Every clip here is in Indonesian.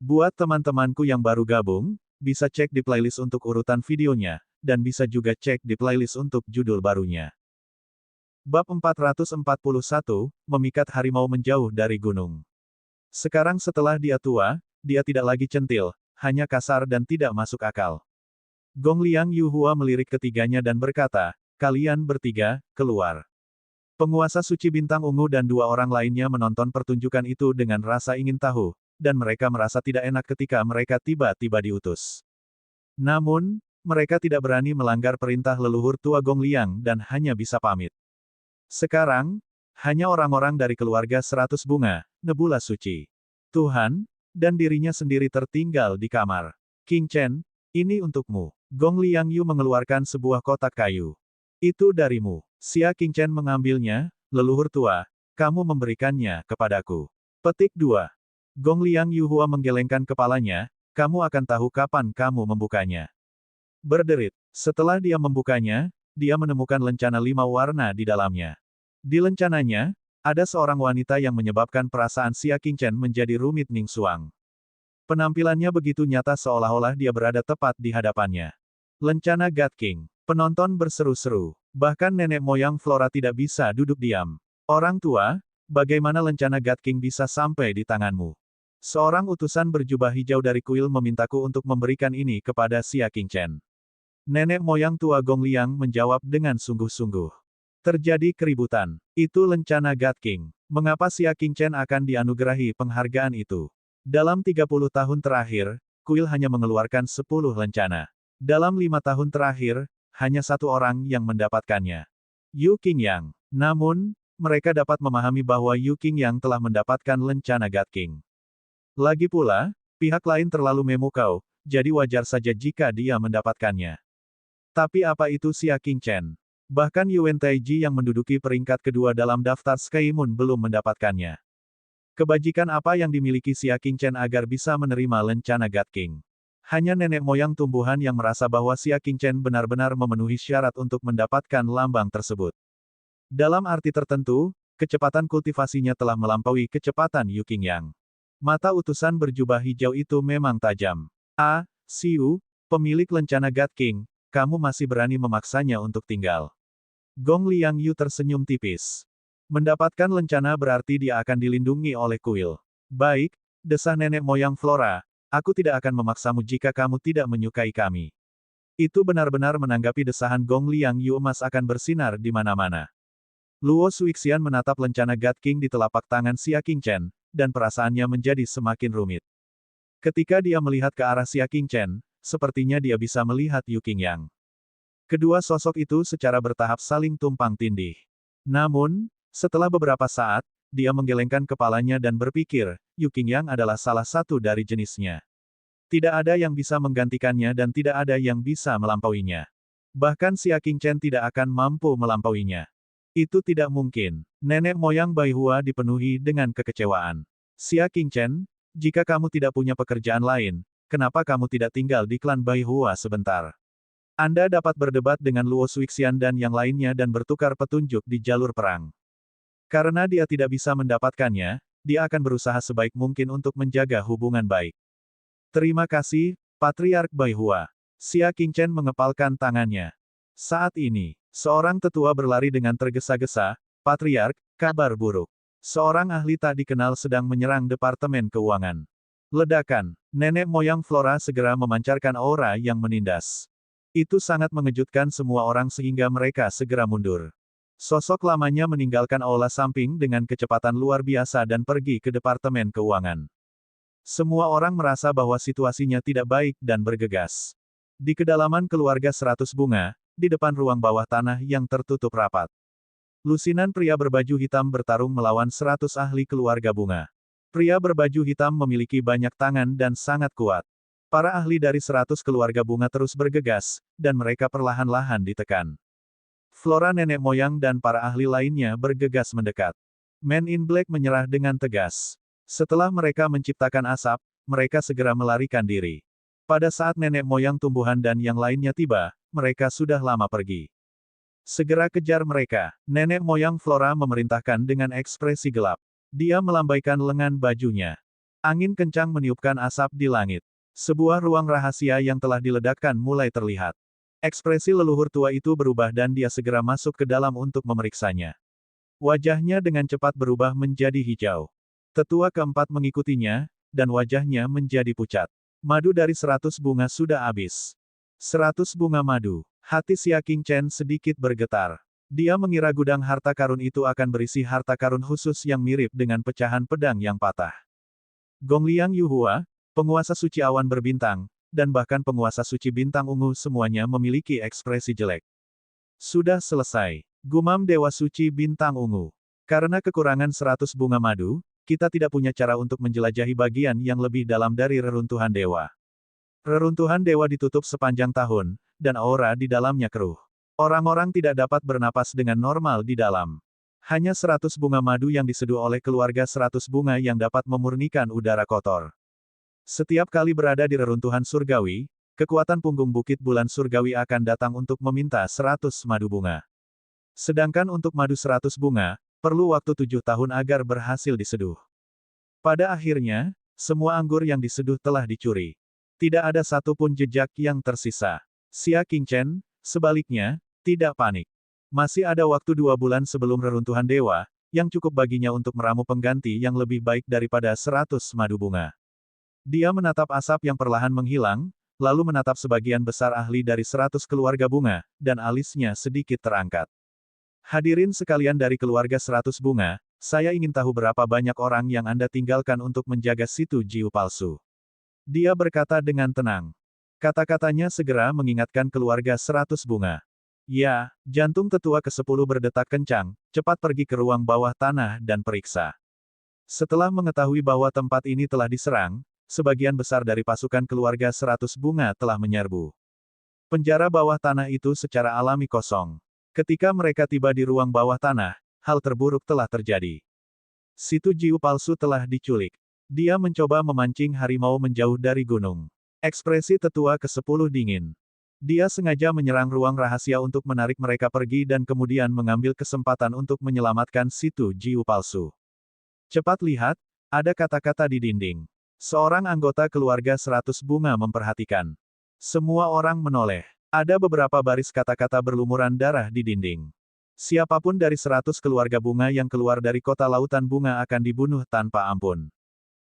Buat teman-temanku yang baru gabung, bisa cek di playlist untuk urutan videonya, dan bisa juga cek di playlist untuk judul barunya. Bab 441, Memikat Harimau Menjauh dari Gunung. Sekarang setelah dia tua, dia tidak lagi centil, hanya kasar dan tidak masuk akal. Gong Liang Yuhua melirik ketiganya dan berkata, "Kalian bertiga, keluar." Penguasa suci bintang ungu dan dua orang lainnya menonton pertunjukan itu dengan rasa ingin tahu, dan mereka merasa tidak enak ketika mereka tiba-tiba diutus. Namun, mereka tidak berani melanggar perintah leluhur tua Gong Liang dan hanya bisa pamit. Sekarang, hanya orang-orang dari keluarga 100 bunga, Nebula Suci, Tuhan, dan dirinya sendiri tertinggal di kamar. King Chen, ini untukmu. Gong Liang Yu mengeluarkan sebuah kotak kayu. Itu darimu. Xia King Chen mengambilnya, leluhur tua, kamu memberikannya kepadaku. Petik 2. Gong Liang Yuhua menggelengkan kepalanya, kamu akan tahu kapan kamu membukanya. Berderit. Setelah dia membukanya, dia menemukan lencana 5 warna di dalamnya. Di lencananya, ada seorang wanita yang menyebabkan perasaan Xia King Chen menjadi rumit Ning Xuang. Penampilannya begitu nyata seolah-olah dia berada tepat di hadapannya. Lencana God King. Penonton berseru-seru. Bahkan nenek moyang Flora tidak bisa duduk diam. Orang tua, bagaimana lencana God King bisa sampai di tanganmu? Seorang utusan berjubah hijau dari kuil memintaku untuk memberikan ini kepada Xia King Chen. Nenek moyang tua Gong Liang menjawab dengan sungguh-sungguh. Terjadi keributan. Itu lencana God King. Mengapa Xia King Chen akan dianugerahi penghargaan itu? Dalam 30 tahun terakhir, kuil hanya mengeluarkan 10 lencana. Dalam 5 tahun terakhir, hanya satu orang yang mendapatkannya. Yu Qingyang. Namun, mereka dapat memahami bahwa Yu Qingyang telah mendapatkan lencana God King. Lagi pula, pihak lain terlalu memukau, jadi wajar saja jika dia mendapatkannya. Tapi apa itu Xia King Chen? Bahkan Yuan Taiji yang menduduki peringkat kedua dalam daftar Sky Moon belum mendapatkannya. Kebajikan apa yang dimiliki Xia King Chen agar bisa menerima lencana God King? Hanya nenek moyang tumbuhan yang merasa bahwa Xia King Chen benar-benar memenuhi syarat untuk mendapatkan lambang tersebut. Dalam arti tertentu, kecepatan kultivasinya telah melampaui kecepatan Yu Qingyang. Mata utusan berjubah hijau itu memang tajam. Xiu, pemilik lencana God King, kamu masih berani memaksanya untuk tinggal. Gong Liang Yu tersenyum tipis. Mendapatkan lencana berarti dia akan dilindungi oleh kuil. Baik, desah nenek moyang Flora, aku tidak akan memaksamu jika kamu tidak menyukai kami. Itu benar-benar menanggapi desahan Gong Liang Yu, emas akan bersinar di mana-mana. Luo Suixian menatap lencana God King di telapak tangan Xia King Chen, dan perasaannya menjadi semakin rumit. Ketika dia melihat ke arah Xia King Chen, sepertinya dia bisa melihat Yu Qingyang. Kedua sosok itu secara bertahap saling tumpang tindih. Namun, setelah beberapa saat, dia menggelengkan kepalanya dan berpikir, Yu Qingyang adalah salah satu dari jenisnya. Tidak ada yang bisa menggantikannya dan tidak ada yang bisa melampauinya. Bahkan Xia King Chen tidak akan mampu melampauinya. Itu tidak mungkin. Nenek moyang Bai Hua dipenuhi dengan kekecewaan. Xia King Chen, jika kamu tidak punya pekerjaan lain, kenapa kamu tidak tinggal di klan Bai Hua sebentar? Anda dapat berdebat dengan Luo Suixian dan yang lainnya dan bertukar petunjuk di jalur perang. Karena dia tidak bisa mendapatkannya, dia akan berusaha sebaik mungkin untuk menjaga hubungan baik. Terima kasih, Patriark Bai Hua. Xia King Chen mengepalkan tangannya. Saat ini, seorang tetua berlari dengan tergesa-gesa, Patriark, kabar buruk. Seorang ahli tak dikenal sedang menyerang Departemen Keuangan. Ledakan, nenek moyang Flora segera memancarkan aura yang menindas. Itu sangat mengejutkan semua orang sehingga mereka segera mundur. Sosok lamanya meninggalkan aula samping dengan kecepatan luar biasa dan pergi ke Departemen Keuangan. Semua orang merasa bahwa situasinya tidak baik dan bergegas. Di kedalaman keluarga 100 bunga, di depan ruang bawah tanah yang tertutup rapat. Lusinan pria berbaju hitam bertarung melawan 100 ahli keluarga bunga. Pria berbaju hitam memiliki banyak tangan dan sangat kuat. Para ahli dari 100 keluarga bunga terus bergegas, dan mereka perlahan-lahan ditekan. Flora nenek moyang dan para ahli lainnya bergegas mendekat. Men in Black menyerah dengan tegas. Setelah mereka menciptakan asap, mereka segera melarikan diri. Pada saat nenek moyang tumbuhan dan yang lainnya tiba, mereka sudah lama pergi. Segera kejar mereka. Nenek moyang Flora memerintahkan dengan ekspresi gelap. Dia melambaikan lengan bajunya. Angin kencang meniupkan asap di langit. Sebuah ruang rahasia yang telah diledakkan mulai terlihat. Ekspresi leluhur tua itu berubah dan dia segera masuk ke dalam untuk memeriksanya. Wajahnya dengan cepat berubah menjadi hijau. Tetua keempat mengikutinya, dan wajahnya menjadi pucat. Madu dari 100 bunga sudah habis. 100 bunga madu. Hati Xia Qingchen sedikit bergetar. Dia mengira gudang harta karun itu akan berisi harta karun khusus yang mirip dengan pecahan pedang yang patah. Gongliang Yuhua, penguasa suci awan berbintang, dan bahkan penguasa suci bintang ungu semuanya memiliki ekspresi jelek. Sudah selesai. Gumam Dewa Suci Bintang Ungu. Karena kekurangan 100 bunga madu, kita tidak punya cara untuk menjelajahi bagian yang lebih dalam dari reruntuhan dewa. Reruntuhan dewa ditutup sepanjang tahun, dan aura di dalamnya keruh. Orang-orang tidak dapat bernapas dengan normal di dalam. Hanya 100 bunga madu yang diseduh oleh keluarga 100 bunga yang dapat memurnikan udara kotor. Setiap kali berada di reruntuhan surgawi, kekuatan punggung bukit bulan surgawi akan datang untuk meminta 100 madu bunga. Sedangkan untuk madu 100 bunga, perlu waktu 7 tahun agar berhasil diseduh. Pada akhirnya, semua anggur yang diseduh telah dicuri. Tidak ada satupun jejak yang tersisa. Xia Qingchen, sebaliknya, tidak panik. Masih ada waktu 2 bulan sebelum reruntuhan dewa, yang cukup baginya untuk meramu pengganti yang lebih baik daripada 100 madu bunga. Dia menatap asap yang perlahan menghilang, lalu menatap sebagian besar ahli dari 100 keluarga bunga, dan alisnya sedikit terangkat. Hadirin sekalian dari keluarga 100 bunga, saya ingin tahu berapa banyak orang yang Anda tinggalkan untuk menjaga situ Jiu palsu. Dia berkata dengan tenang. Kata-katanya segera mengingatkan keluarga 100 bunga. Ya, jantung tetua ke-10 berdetak kencang, cepat pergi ke ruang bawah tanah dan periksa. Setelah mengetahui bahwa tempat ini telah diserang, sebagian besar dari pasukan keluarga 100 bunga telah menyerbu. Penjara bawah tanah itu secara alami kosong. Ketika mereka tiba di ruang bawah tanah, hal terburuk telah terjadi. Situ Jiu palsu telah diculik. Dia mencoba memancing harimau menjauh dari gunung. Ekspresi tetua ke-10 dingin. Dia sengaja menyerang ruang rahasia untuk menarik mereka pergi dan kemudian mengambil kesempatan untuk menyelamatkan situ Jiu palsu. Cepat lihat, ada kata-kata di dinding. Seorang anggota keluarga 100 bunga memperhatikan. Semua orang menoleh. Ada beberapa baris kata-kata berlumuran darah di dinding. Siapapun dari 100 keluarga bunga yang keluar dari kota lautan bunga akan dibunuh tanpa ampun.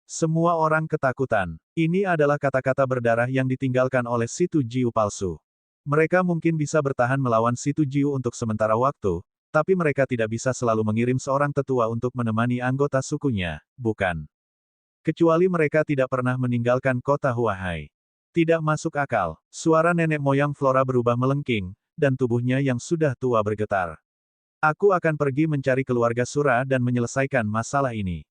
Semua orang ketakutan. Ini adalah kata-kata berdarah yang ditinggalkan oleh situ Jiu palsu. Mereka mungkin bisa bertahan melawan situ Jiu untuk sementara waktu, tapi mereka tidak bisa selalu mengirim seorang tetua untuk menemani anggota sukunya, bukan? Kecuali mereka tidak pernah meninggalkan kota Huahai. Tidak masuk akal. Suara nenek moyang Flora berubah melengking, dan tubuhnya yang sudah tua bergetar. Aku akan pergi mencari keluarga Sura dan menyelesaikan masalah ini.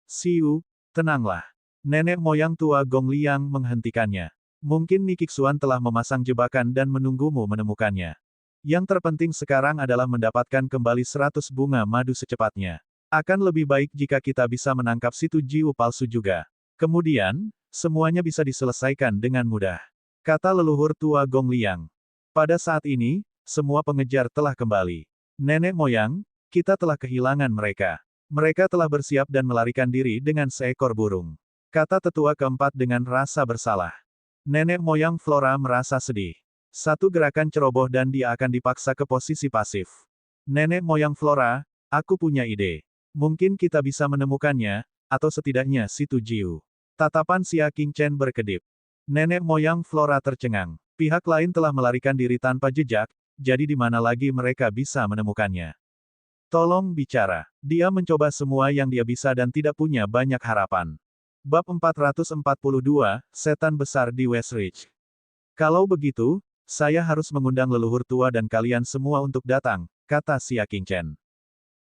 Siu, tenanglah. Nenek moyang tua Gongliang menghentikannya. Mungkin Nikixuan telah memasang jebakan dan menunggumu menemukannya. Yang terpenting sekarang adalah mendapatkan kembali 100 bunga madu secepatnya. Akan lebih baik jika kita bisa menangkap situ Jiu palsu juga. Kemudian, semuanya bisa diselesaikan dengan mudah. Kata leluhur tua Gongliang. Pada saat ini, semua pengejar telah kembali. Nenek moyang, kita telah kehilangan mereka. Mereka telah bersiap dan melarikan diri dengan seekor burung. Kata tetua keempat dengan rasa bersalah. Nenek moyang Flora merasa sedih. Satu gerakan ceroboh dan dia akan dipaksa ke posisi pasif. Nenek moyang Flora, aku punya ide. Mungkin kita bisa menemukannya, atau setidaknya situ Jiu. Tatapan Xia Qingchen berkedip. Nenek moyang Flora tercengang. Pihak lain telah melarikan diri tanpa jejak, jadi di mana lagi mereka bisa menemukannya? Tolong bicara. Dia mencoba semua yang dia bisa dan tidak punya banyak harapan. Bab 442, Setan Besar di Westridge. Kalau begitu, saya harus mengundang leluhur tua dan kalian semua untuk datang, kata Xia Qingchen.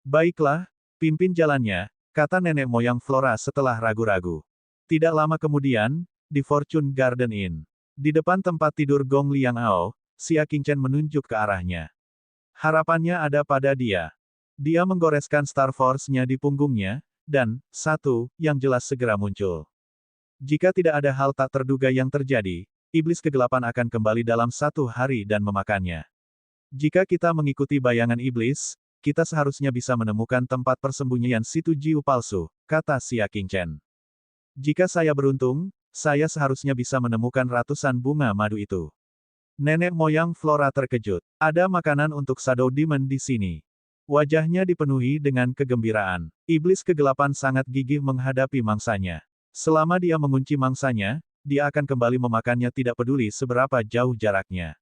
Baiklah, pimpin jalannya, kata nenek moyang Flora setelah ragu-ragu. Tidak lama kemudian, di Fortune Garden Inn. Di depan tempat tidur Gong Liang Ao, Xia Qingchen menunjuk ke arahnya. Harapannya ada pada dia. Dia menggoreskan Star Force-nya di punggungnya, dan, satu, yang jelas segera muncul. Jika tidak ada hal tak terduga yang terjadi, iblis kegelapan akan kembali dalam 1 hari dan memakannya. Jika kita mengikuti bayangan iblis, kita seharusnya bisa menemukan tempat persembunyian situ Jiu palsu, kata Xia Qingchen. Jika saya beruntung, saya seharusnya bisa menemukan ratusan bunga madu itu. Nenek moyang Flora terkejut. Ada makanan untuk Shadow Demon di sini. Wajahnya dipenuhi dengan kegembiraan. Iblis kegelapan sangat gigih menghadapi mangsanya. Selama dia mengunci mangsanya, dia akan kembali memakannya tidak peduli seberapa jauh jaraknya.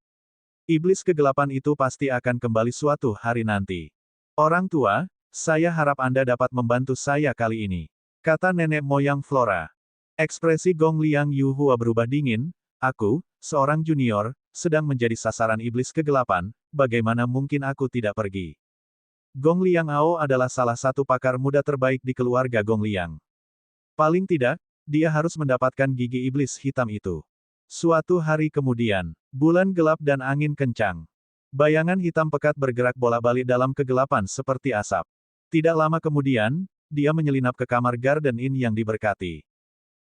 Iblis kegelapan itu pasti akan kembali suatu hari nanti. Orang tua, saya harap Anda dapat membantu saya kali ini, kata nenek moyang Flora. Ekspresi Gong Liang Yuhua berubah dingin. Aku, seorang junior, sedang menjadi sasaran iblis kegelapan, bagaimana mungkin aku tidak pergi? Gong Liang Ao adalah salah satu pakar muda terbaik di keluarga Gong Liang. Paling tidak, dia harus mendapatkan gigi iblis hitam itu. Suatu hari kemudian, bulan gelap dan angin kencang. Bayangan hitam pekat bergerak bolak-balik dalam kegelapan seperti asap. Tidak lama kemudian, dia menyelinap ke kamar Garden Inn yang diberkati.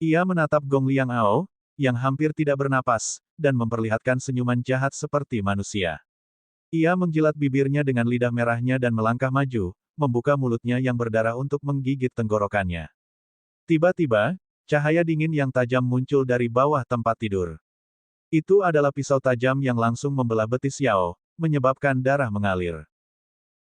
Ia menatap Gong Liang Ao, yang hampir tidak bernapas, dan memperlihatkan senyuman jahat seperti manusia. Ia menjilat bibirnya dengan lidah merahnya dan melangkah maju, membuka mulutnya yang berdarah untuk menggigit tenggorokannya. Tiba-tiba, cahaya dingin yang tajam muncul dari bawah tempat tidur. Itu adalah pisau tajam yang langsung membelah betis Yao, menyebabkan darah mengalir.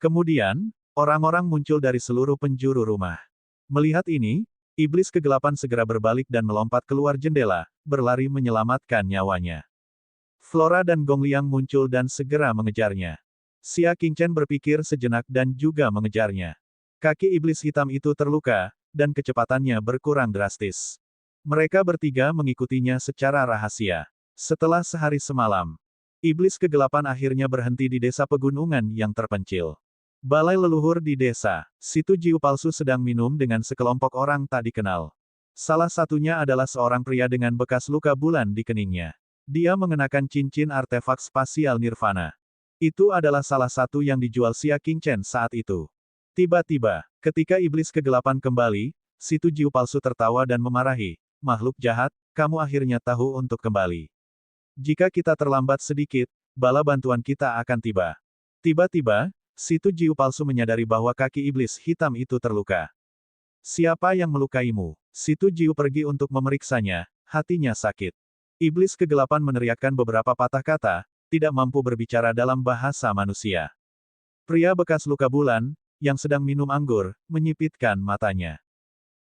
Kemudian, orang-orang muncul dari seluruh penjuru rumah. Melihat ini, iblis kegelapan segera berbalik dan melompat keluar jendela, berlari menyelamatkan nyawanya. Flora dan Gong Liang muncul dan segera mengejarnya. Xia Qingchen berpikir sejenak dan juga mengejarnya. Kaki iblis hitam itu terluka, dan kecepatannya berkurang drastis. Mereka bertiga mengikutinya secara rahasia. Setelah sehari semalam, iblis kegelapan akhirnya berhenti di desa pegunungan yang terpencil. Balai leluhur di desa, situ Jiu palsu sedang minum dengan sekelompok orang tak dikenal. Salah satunya adalah seorang pria dengan bekas luka bulan di keningnya. Dia mengenakan cincin artefak spasial Nirvana. Itu adalah salah satu yang dijual Xia Qingchen saat itu. Tiba-tiba, ketika iblis kegelapan kembali, situ Jiu palsu tertawa dan memarahi, makhluk jahat, kamu akhirnya tahu untuk kembali. Jika kita terlambat sedikit, bala bantuan kita akan tiba. Tiba-tiba, situ Jiu palsu menyadari bahwa kaki iblis hitam itu terluka. Siapa yang melukaimu? Situ Jiu pergi untuk memeriksanya, hatinya sakit. Iblis kegelapan meneriakkan beberapa patah kata, tidak mampu berbicara dalam bahasa manusia. Pria bekas luka bulan, yang sedang minum anggur, menyipitkan matanya.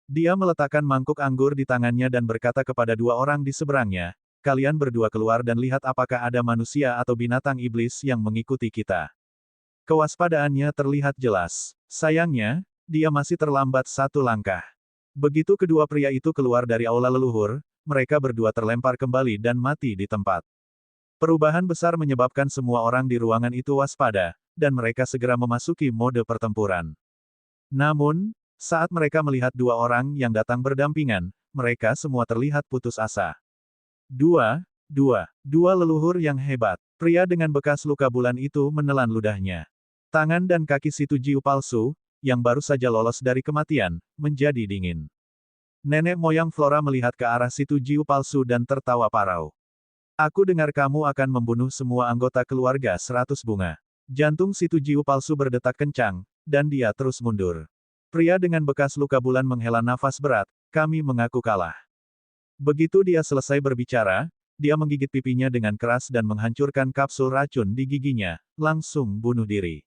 Dia meletakkan mangkuk anggur di tangannya dan berkata kepada dua orang di seberangnya, kalian berdua keluar dan lihat apakah ada manusia atau binatang iblis yang mengikuti kita. Kewaspadaannya terlihat jelas. Sayangnya, dia masih terlambat satu langkah. Begitu kedua pria itu keluar dari aula leluhur, mereka berdua terlempar kembali dan mati di tempat. Perubahan besar menyebabkan semua orang di ruangan itu waspada, dan mereka segera memasuki mode pertempuran. Namun, saat mereka melihat dua orang yang datang berdampingan, mereka semua terlihat putus asa. Dua leluhur yang hebat. Pria dengan bekas luka bulan itu menelan ludahnya. Tangan dan kaki situ Jiu palsu, yang baru saja lolos dari kematian, menjadi dingin. Nenek moyang Flora melihat ke arah situ Jiu palsu dan tertawa parau. Aku dengar kamu akan membunuh semua anggota keluarga 100 bunga. Jantung situ Jiu palsu berdetak kencang, dan dia terus mundur. Pria dengan bekas luka bulan menghela nafas berat, kami mengaku kalah. Begitu dia selesai berbicara, dia menggigit pipinya dengan keras dan menghancurkan kapsul racun di giginya, langsung bunuh diri.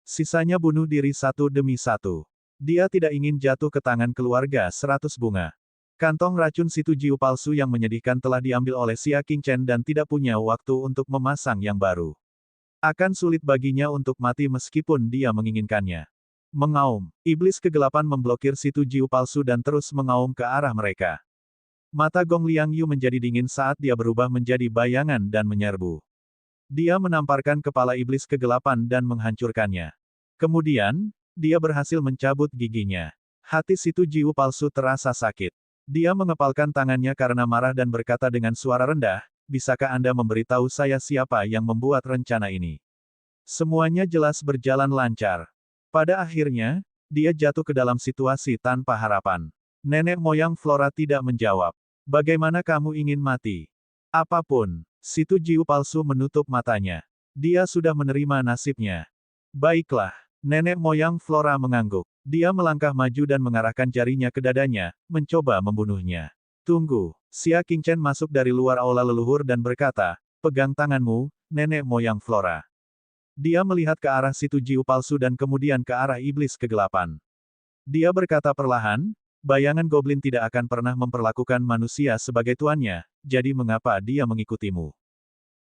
Sisanya bunuh diri satu demi satu. Dia tidak ingin jatuh ke tangan keluarga 100 bunga. Kantong racun situ Jiu palsu yang menyedihkan telah diambil oleh Xia Qingchen dan tidak punya waktu untuk memasang yang baru. Akan sulit baginya untuk mati meskipun dia menginginkannya. Mengaum, iblis kegelapan memblokir situ Jiu palsu dan terus mengaum ke arah mereka. Mata Gong Liang Yu menjadi dingin saat dia berubah menjadi bayangan dan menyerbu. Dia menamparkan kepala iblis kegelapan dan menghancurkannya. Kemudian, dia berhasil mencabut giginya. Hati situ Jiu palsu terasa sakit. Dia mengepalkan tangannya karena marah dan berkata dengan suara rendah, bisakah Anda memberitahu saya siapa yang membuat rencana ini? Semuanya jelas berjalan lancar. Pada akhirnya, dia jatuh ke dalam situasi tanpa harapan. Nenek moyang Flora tidak menjawab. Bagaimana kamu ingin mati? Apapun. Situ Jiu palsu menutup matanya. Dia sudah menerima nasibnya. Baiklah. Nenek moyang Flora mengangguk. Dia melangkah maju dan mengarahkan jarinya ke dadanya, mencoba membunuhnya. Tunggu, Xia Qingchen masuk dari luar aula leluhur dan berkata, pegang tanganmu, nenek moyang Flora. Dia melihat ke arah situ Jiu palsu dan kemudian ke arah iblis kegelapan. Dia berkata perlahan, bayangan goblin tidak akan pernah memperlakukan manusia sebagai tuannya, jadi mengapa dia mengikutimu?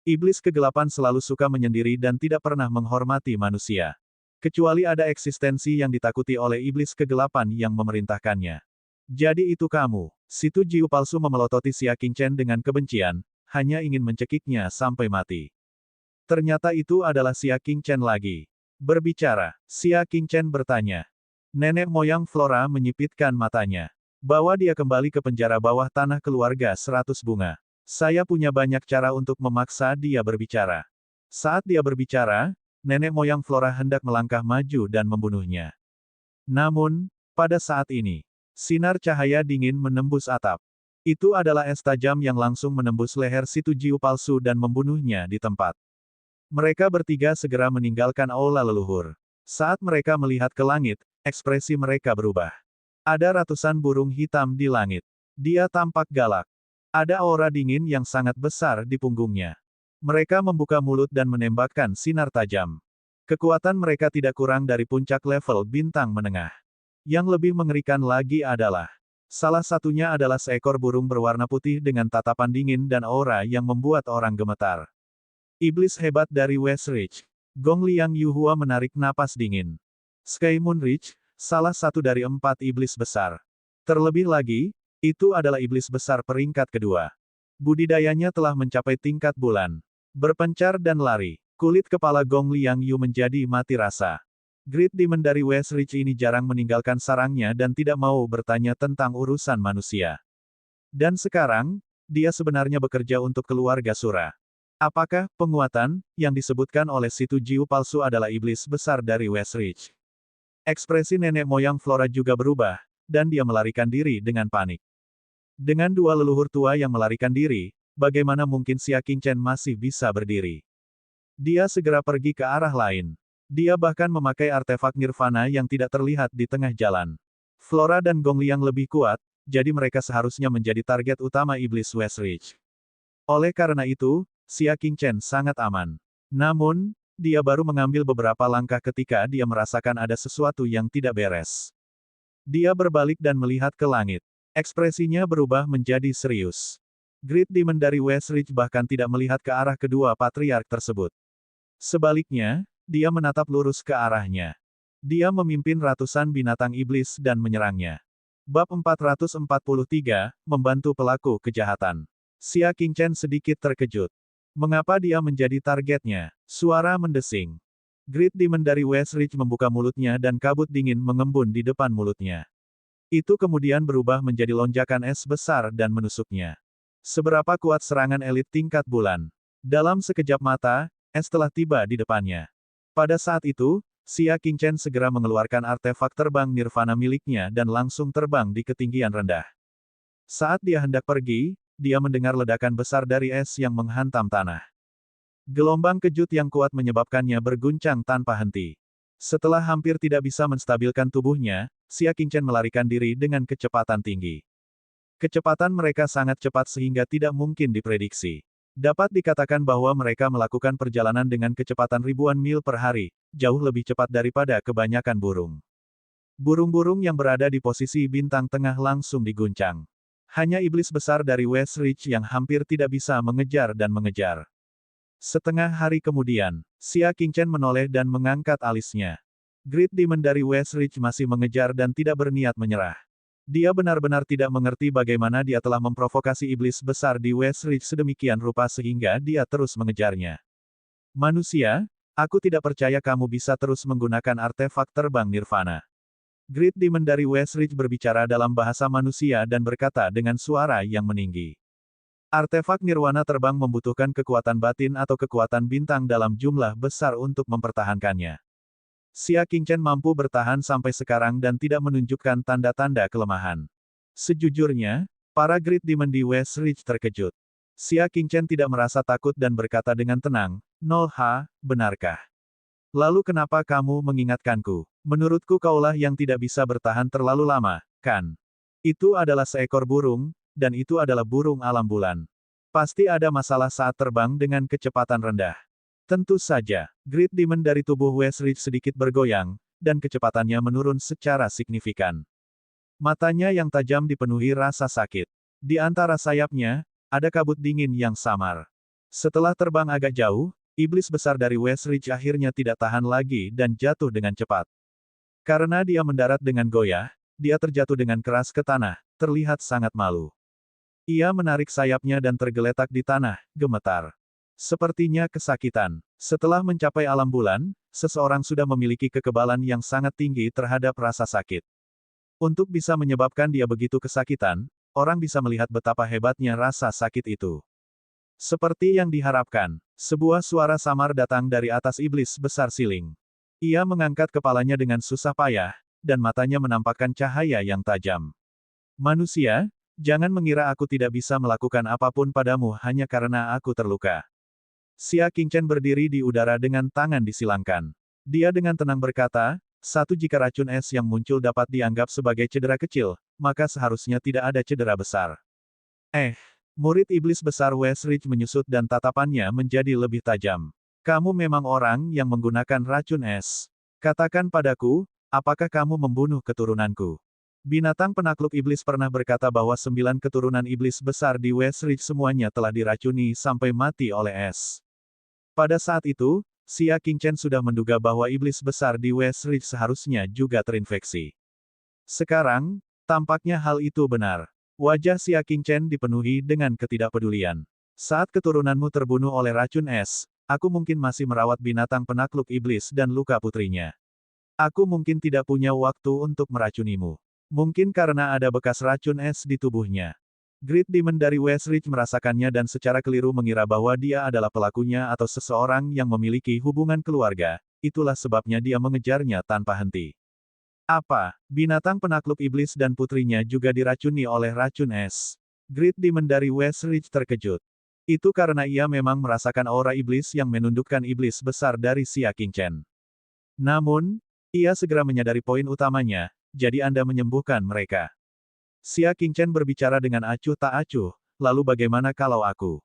Iblis kegelapan selalu suka menyendiri dan tidak pernah menghormati manusia. Kecuali ada eksistensi yang ditakuti oleh iblis kegelapan yang memerintahkannya. Jadi itu kamu. Situ Jiu palsu memelototi Xia Qingchen dengan kebencian, hanya ingin mencekiknya sampai mati. Ternyata itu adalah Xia Qingchen lagi. Berbicara, Xia Qingchen bertanya. Nenek moyang Flora menyipitkan matanya. Bawa dia kembali ke penjara bawah tanah keluarga 100 bunga. Saya punya banyak cara untuk memaksa dia berbicara. Saat dia berbicara, nenek moyang Flora hendak melangkah maju dan membunuhnya. Namun, pada saat ini, sinar cahaya dingin menembus atap. Itu adalah es tajam yang langsung menembus leher situ Jiu palsu dan membunuhnya di tempat. Mereka bertiga segera meninggalkan aula leluhur. Saat mereka melihat ke langit, ekspresi mereka berubah. Ada ratusan burung hitam di langit. Dia tampak galak. Ada aura dingin yang sangat besar di punggungnya. Mereka membuka mulut dan menembakkan sinar tajam. Kekuatan mereka tidak kurang dari puncak level bintang menengah. Yang lebih mengerikan lagi adalah, salah satunya adalah seekor burung berwarna putih dengan tatapan dingin dan aura yang membuat orang gemetar. Iblis hebat dari West Ridge. Gong Liang Yuhua menarik napas dingin. Sky Moon Ridge, salah satu dari 4 iblis besar. Terlebih lagi, itu adalah iblis besar peringkat kedua. Budidayanya telah mencapai tingkat bulan. Berpencar dan lari. Kulit kepala Gong Liang Yu menjadi mati rasa. Great Demon dari West Ridge ini jarang meninggalkan sarangnya dan tidak mau bertanya tentang urusan manusia. Dan sekarang, dia sebenarnya bekerja untuk keluarga Sura. Apakah penguatan yang disebutkan oleh situ Jiu palsu adalah iblis besar dari West Ridge? Ekspresi nenek moyang Flora juga berubah, dan dia melarikan diri dengan panik. Dengan dua leluhur tua yang melarikan diri, bagaimana mungkin Xia Qingchen masih bisa berdiri? Dia segera pergi ke arah lain. Dia bahkan memakai artefak nirvana yang tidak terlihat di tengah jalan. Flora dan Gong Liang lebih kuat, jadi mereka seharusnya menjadi target utama iblis West Ridge. Oleh karena itu, Xia Qingchen sangat aman. Namun, dia baru mengambil beberapa langkah ketika dia merasakan ada sesuatu yang tidak beres. Dia berbalik dan melihat ke langit. Ekspresinya berubah menjadi serius. Great Demon dari West Ridge bahkan tidak melihat ke arah kedua patriark tersebut. Sebaliknya, dia menatap lurus ke arahnya. Dia memimpin ratusan binatang iblis dan menyerangnya. Bab 443, Membantu Pelaku Kejahatan. Xia Qingchen sedikit terkejut. Mengapa dia menjadi targetnya? Suara mendesing. Great Demon dari West Ridge membuka mulutnya dan kabut dingin mengembun di depan mulutnya. Itu kemudian berubah menjadi lonjakan es besar dan menusuknya. Seberapa kuat serangan elit tingkat bulan? Dalam sekejap mata, es telah tiba di depannya. Pada saat itu, Xia Qingchen segera mengeluarkan artefak terbang nirvana miliknya dan langsung terbang di ketinggian rendah. Saat dia hendak pergi, dia mendengar ledakan besar dari es yang menghantam tanah. Gelombang kejut yang kuat menyebabkannya berguncang tanpa henti. Setelah hampir tidak bisa menstabilkan tubuhnya, Xia Qingchen melarikan diri dengan kecepatan tinggi. Kecepatan mereka sangat cepat sehingga tidak mungkin diprediksi. Dapat dikatakan bahwa mereka melakukan perjalanan dengan kecepatan ribuan mil per hari, jauh lebih cepat daripada kebanyakan burung. Burung-burung yang berada di posisi bintang tengah langsung diguncang. Hanya iblis besar dari West Ridge yang hampir tidak bisa mengejar dan mengejar. Setengah hari kemudian, Xia Qingchen menoleh dan mengangkat alisnya. Great Demon dari West Ridge masih mengejar dan tidak berniat menyerah. Dia benar-benar tidak mengerti bagaimana dia telah memprovokasi iblis besar di West Ridge sedemikian rupa sehingga dia terus mengejarnya. Manusia, aku tidak percaya kamu bisa terus menggunakan artefak terbang nirvana. Great Demon dari West Ridge berbicara dalam bahasa manusia dan berkata dengan suara yang meninggi. Artefak nirwana terbang membutuhkan kekuatan batin atau kekuatan bintang dalam jumlah besar untuk mempertahankannya. Xia Qingchen mampu bertahan sampai sekarang dan tidak menunjukkan tanda-tanda kelemahan. Sejujurnya, para Great Demon di West Ridge terkejut. Xia Qingchen tidak merasa takut dan berkata dengan tenang, "0H, benarkah? Lalu kenapa kamu mengingatkanku? Menurutku kaulah yang tidak bisa bertahan terlalu lama, kan? Itu adalah seekor burung, dan itu adalah burung alam bulan. Pasti ada masalah saat terbang dengan kecepatan rendah. Tentu saja, Great Demon dari tubuh Westridge sedikit bergoyang, dan kecepatannya menurun secara signifikan. Matanya yang tajam dipenuhi rasa sakit. Di antara sayapnya, ada kabut dingin yang samar. Setelah terbang agak jauh, iblis besar dari Westridge akhirnya tidak tahan lagi dan jatuh dengan cepat. Karena dia mendarat dengan goyah, dia terjatuh dengan keras ke tanah, terlihat sangat malu. Ia menarik sayapnya dan tergeletak di tanah, gemetar. Sepertinya kesakitan. Setelah mencapai alam bulan, seseorang sudah memiliki kekebalan yang sangat tinggi terhadap rasa sakit. Untuk bisa menyebabkan dia begitu kesakitan, orang bisa melihat betapa hebatnya rasa sakit itu. Seperti yang diharapkan, sebuah suara samar datang dari atas iblis besar siling. Ia mengangkat kepalanya dengan susah payah, dan matanya menampakkan cahaya yang tajam. Manusia, jangan mengira aku tidak bisa melakukan apapun padamu hanya karena aku terluka. Xia Qingchen berdiri di udara dengan tangan disilangkan. Dia dengan tenang berkata, jika racun es yang muncul dapat dianggap sebagai cedera kecil, maka seharusnya tidak ada cedera besar. Murid iblis besar Westridge menyusut dan tatapannya menjadi lebih tajam. Kamu memang orang yang menggunakan racun es. Katakan padaku, apakah kamu membunuh keturunanku? Binatang penakluk iblis pernah berkata bahwa 9 keturunan iblis besar di Westridge semuanya telah diracuni sampai mati oleh es. Pada saat itu, Xia Qingchen sudah menduga bahwa iblis besar di Westridge seharusnya juga terinfeksi. Sekarang, tampaknya hal itu benar. Wajah Xia Qingchen dipenuhi dengan ketidakpedulian. Saat keturunanmu terbunuh oleh racun es, aku mungkin masih merawat binatang penakluk iblis dan luka putrinya. Aku mungkin tidak punya waktu untuk meracunimu. Mungkin karena ada bekas racun es di tubuhnya. Great Demon dari Westridge merasakannya dan secara keliru mengira bahwa dia adalah pelakunya atau seseorang yang memiliki hubungan keluarga, itulah sebabnya dia mengejarnya tanpa henti. Apa, binatang penakluk iblis dan putrinya juga diracuni oleh racun es? Great Demon dari Westridge terkejut. Itu karena ia memang merasakan aura iblis yang menundukkan iblis besar dari Xia Qingchen. Namun, ia segera menyadari poin utamanya, jadi Anda menyembuhkan mereka. Xia Qingchen berbicara dengan acuh tak acuh, lalu bagaimana kalau aku?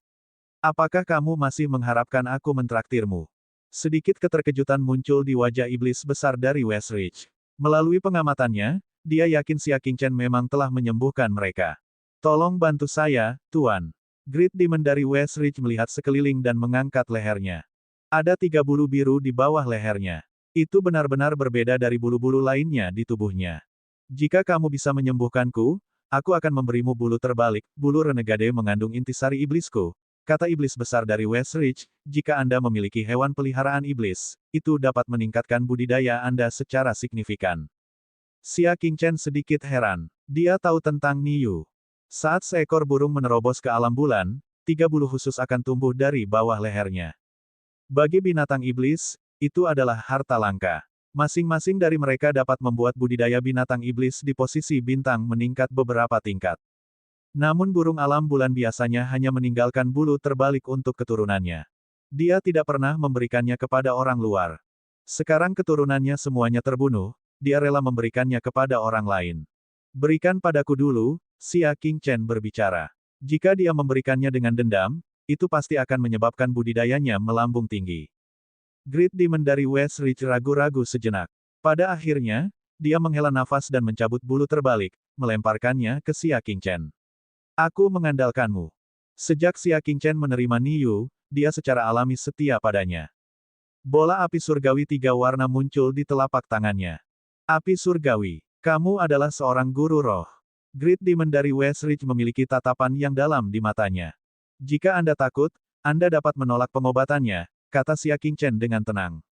Apakah kamu masih mengharapkan aku mentraktirmu? Sedikit keterkejutan muncul di wajah iblis besar dari Westridge. Melalui pengamatannya, dia yakin Xia Qingchen memang telah menyembuhkan mereka. Tolong bantu saya, Tuan. Great Demon dari Westridge melihat sekeliling dan mengangkat lehernya. Ada 3 bulu biru di bawah lehernya. Itu benar-benar berbeda dari bulu-bulu lainnya di tubuhnya. Jika kamu bisa menyembuhkanku, aku akan memberimu bulu terbalik, bulu renegade mengandung intisari iblisku. Kata iblis besar dari Westridge, jika Anda memiliki hewan peliharaan iblis, itu dapat meningkatkan budidaya Anda secara signifikan. Xia Qingchen sedikit heran. Dia tahu tentang Niu. Saat seekor burung menerobos ke alam bulan, 3 bulu khusus akan tumbuh dari bawah lehernya. Bagi binatang iblis, itu adalah harta langka. Masing-masing dari mereka dapat membuat budidaya binatang iblis di posisi bintang meningkat beberapa tingkat. Namun burung alam bulan biasanya hanya meninggalkan bulu terbalik untuk keturunannya. Dia tidak pernah memberikannya kepada orang luar. Sekarang keturunannya semuanya terbunuh, dia rela memberikannya kepada orang lain. Berikan padaku dulu, Xia Qingchen berbicara. Jika dia memberikannya dengan dendam, itu pasti akan menyebabkan budidayanya melambung tinggi. Great Demon dari Westridge ragu-ragu sejenak. Pada akhirnya, dia menghela nafas dan mencabut bulu terbalik, melemparkannya ke Xia Qingchen. Aku mengandalkanmu. Sejak Xia Qingchen menerima Niu, dia secara alami setia padanya. Bola api surgawi 3 warna muncul di telapak tangannya. Api surgawi, kamu adalah seorang guru roh. Great Demon dari Westridge memiliki tatapan yang dalam di matanya. Jika Anda takut, Anda dapat menolak pengobatannya, kata Xia Qingchen dengan tenang.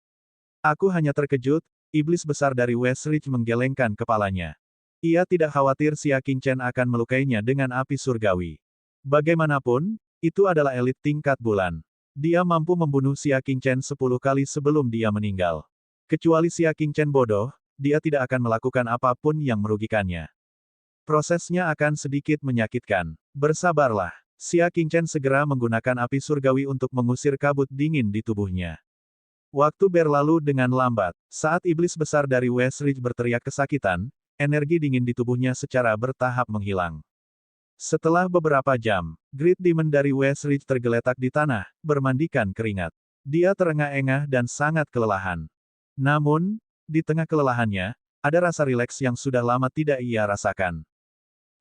Aku hanya terkejut, iblis besar dari Westridge menggelengkan kepalanya. Ia tidak khawatir Xia Qingchen akan melukainya dengan api surgawi. Bagaimanapun, itu adalah elit tingkat bulan. Dia mampu membunuh Xia Qingchen 10 kali sebelum dia meninggal. Kecuali Xia Qingchen bodoh, dia tidak akan melakukan apapun yang merugikannya. Prosesnya akan sedikit menyakitkan. Bersabarlah. Xia Qingchen segera menggunakan api surgawi untuk mengusir kabut dingin di tubuhnya. Waktu berlalu dengan lambat. Saat iblis besar dari West Ridge berteriak kesakitan, energi dingin di tubuhnya secara bertahap menghilang. Setelah beberapa jam, Great Demon dari West Ridge tergeletak di tanah, bermandikan keringat. Dia terengah-engah dan sangat kelelahan. Namun, di tengah kelelahannya, ada rasa rileks yang sudah lama tidak ia rasakan.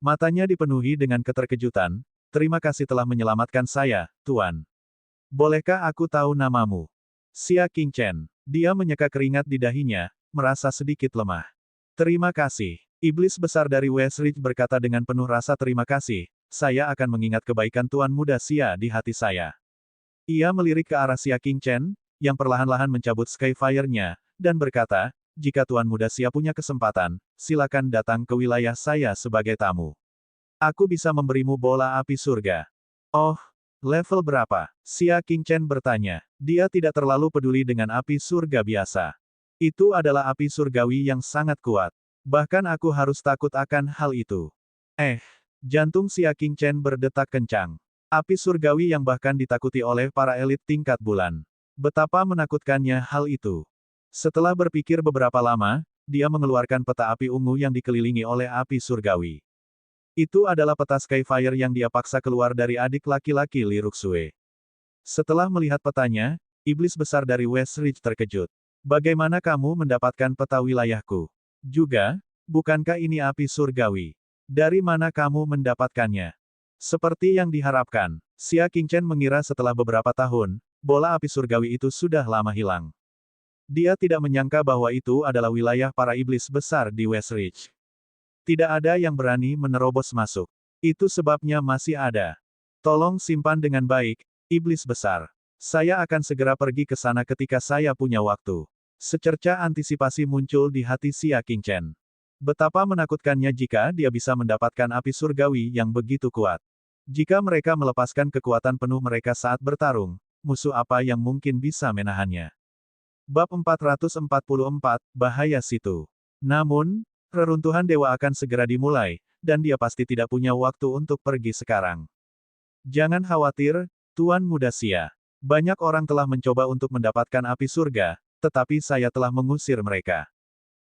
Matanya dipenuhi dengan keterkejutan. Terima kasih telah menyelamatkan saya, Tuan. Bolehkah aku tahu namamu? Xia Qingchen. Dia menyeka keringat di dahinya, merasa sedikit lemah. Terima kasih. Iblis besar dari West Ridge berkata dengan penuh rasa terima kasih, saya akan mengingat kebaikan Tuan Muda Xia di hati saya. Ia melirik ke arah Xia Qingchen, yang perlahan-lahan mencabut Skyfire-nya, dan berkata, jika Tuan Muda Xia punya kesempatan, silakan datang ke wilayah saya sebagai tamu. Aku bisa memberimu bola api surga. Oh, level berapa? Xia Qingchen bertanya. Dia tidak terlalu peduli dengan api surga biasa. Itu adalah api surgawi yang sangat kuat. Bahkan aku harus takut akan hal itu. Jantung Xia Qingchen berdetak kencang. Api surgawi yang bahkan ditakuti oleh para elit tingkat bulan. Betapa menakutkannya hal itu. Setelah berpikir beberapa lama, dia mengeluarkan peta api ungu yang dikelilingi oleh api surgawi. Itu adalah peta Skyfire yang dia paksa keluar dari adik laki-laki Li Ruxue. Setelah melihat petanya, iblis besar dari West Ridge terkejut. Bagaimana kamu mendapatkan peta wilayahku? Juga, bukankah ini api surgawi? Dari mana kamu mendapatkannya? Seperti yang diharapkan, Xia Qingchen mengira setelah beberapa tahun, bola api surgawi itu sudah lama hilang. Dia tidak menyangka bahwa itu adalah wilayah para iblis besar di West Ridge. Tidak ada yang berani menerobos masuk. Itu sebabnya masih ada. Tolong simpan dengan baik, iblis besar. Saya akan segera pergi ke sana ketika saya punya waktu. Secerca antisipasi muncul di hati Xia Qingchen. Betapa menakutkannya jika dia bisa mendapatkan api surgawi yang begitu kuat. Jika mereka melepaskan kekuatan penuh mereka saat bertarung, musuh apa yang mungkin bisa menahannya? Bab 444, Bahaya Situ. Namun, reruntuhan dewa akan segera dimulai, dan dia pasti tidak punya waktu untuk pergi sekarang. Jangan khawatir, Tuan Muda Xia. Banyak orang telah mencoba untuk mendapatkan api surga, tetapi saya telah mengusir mereka.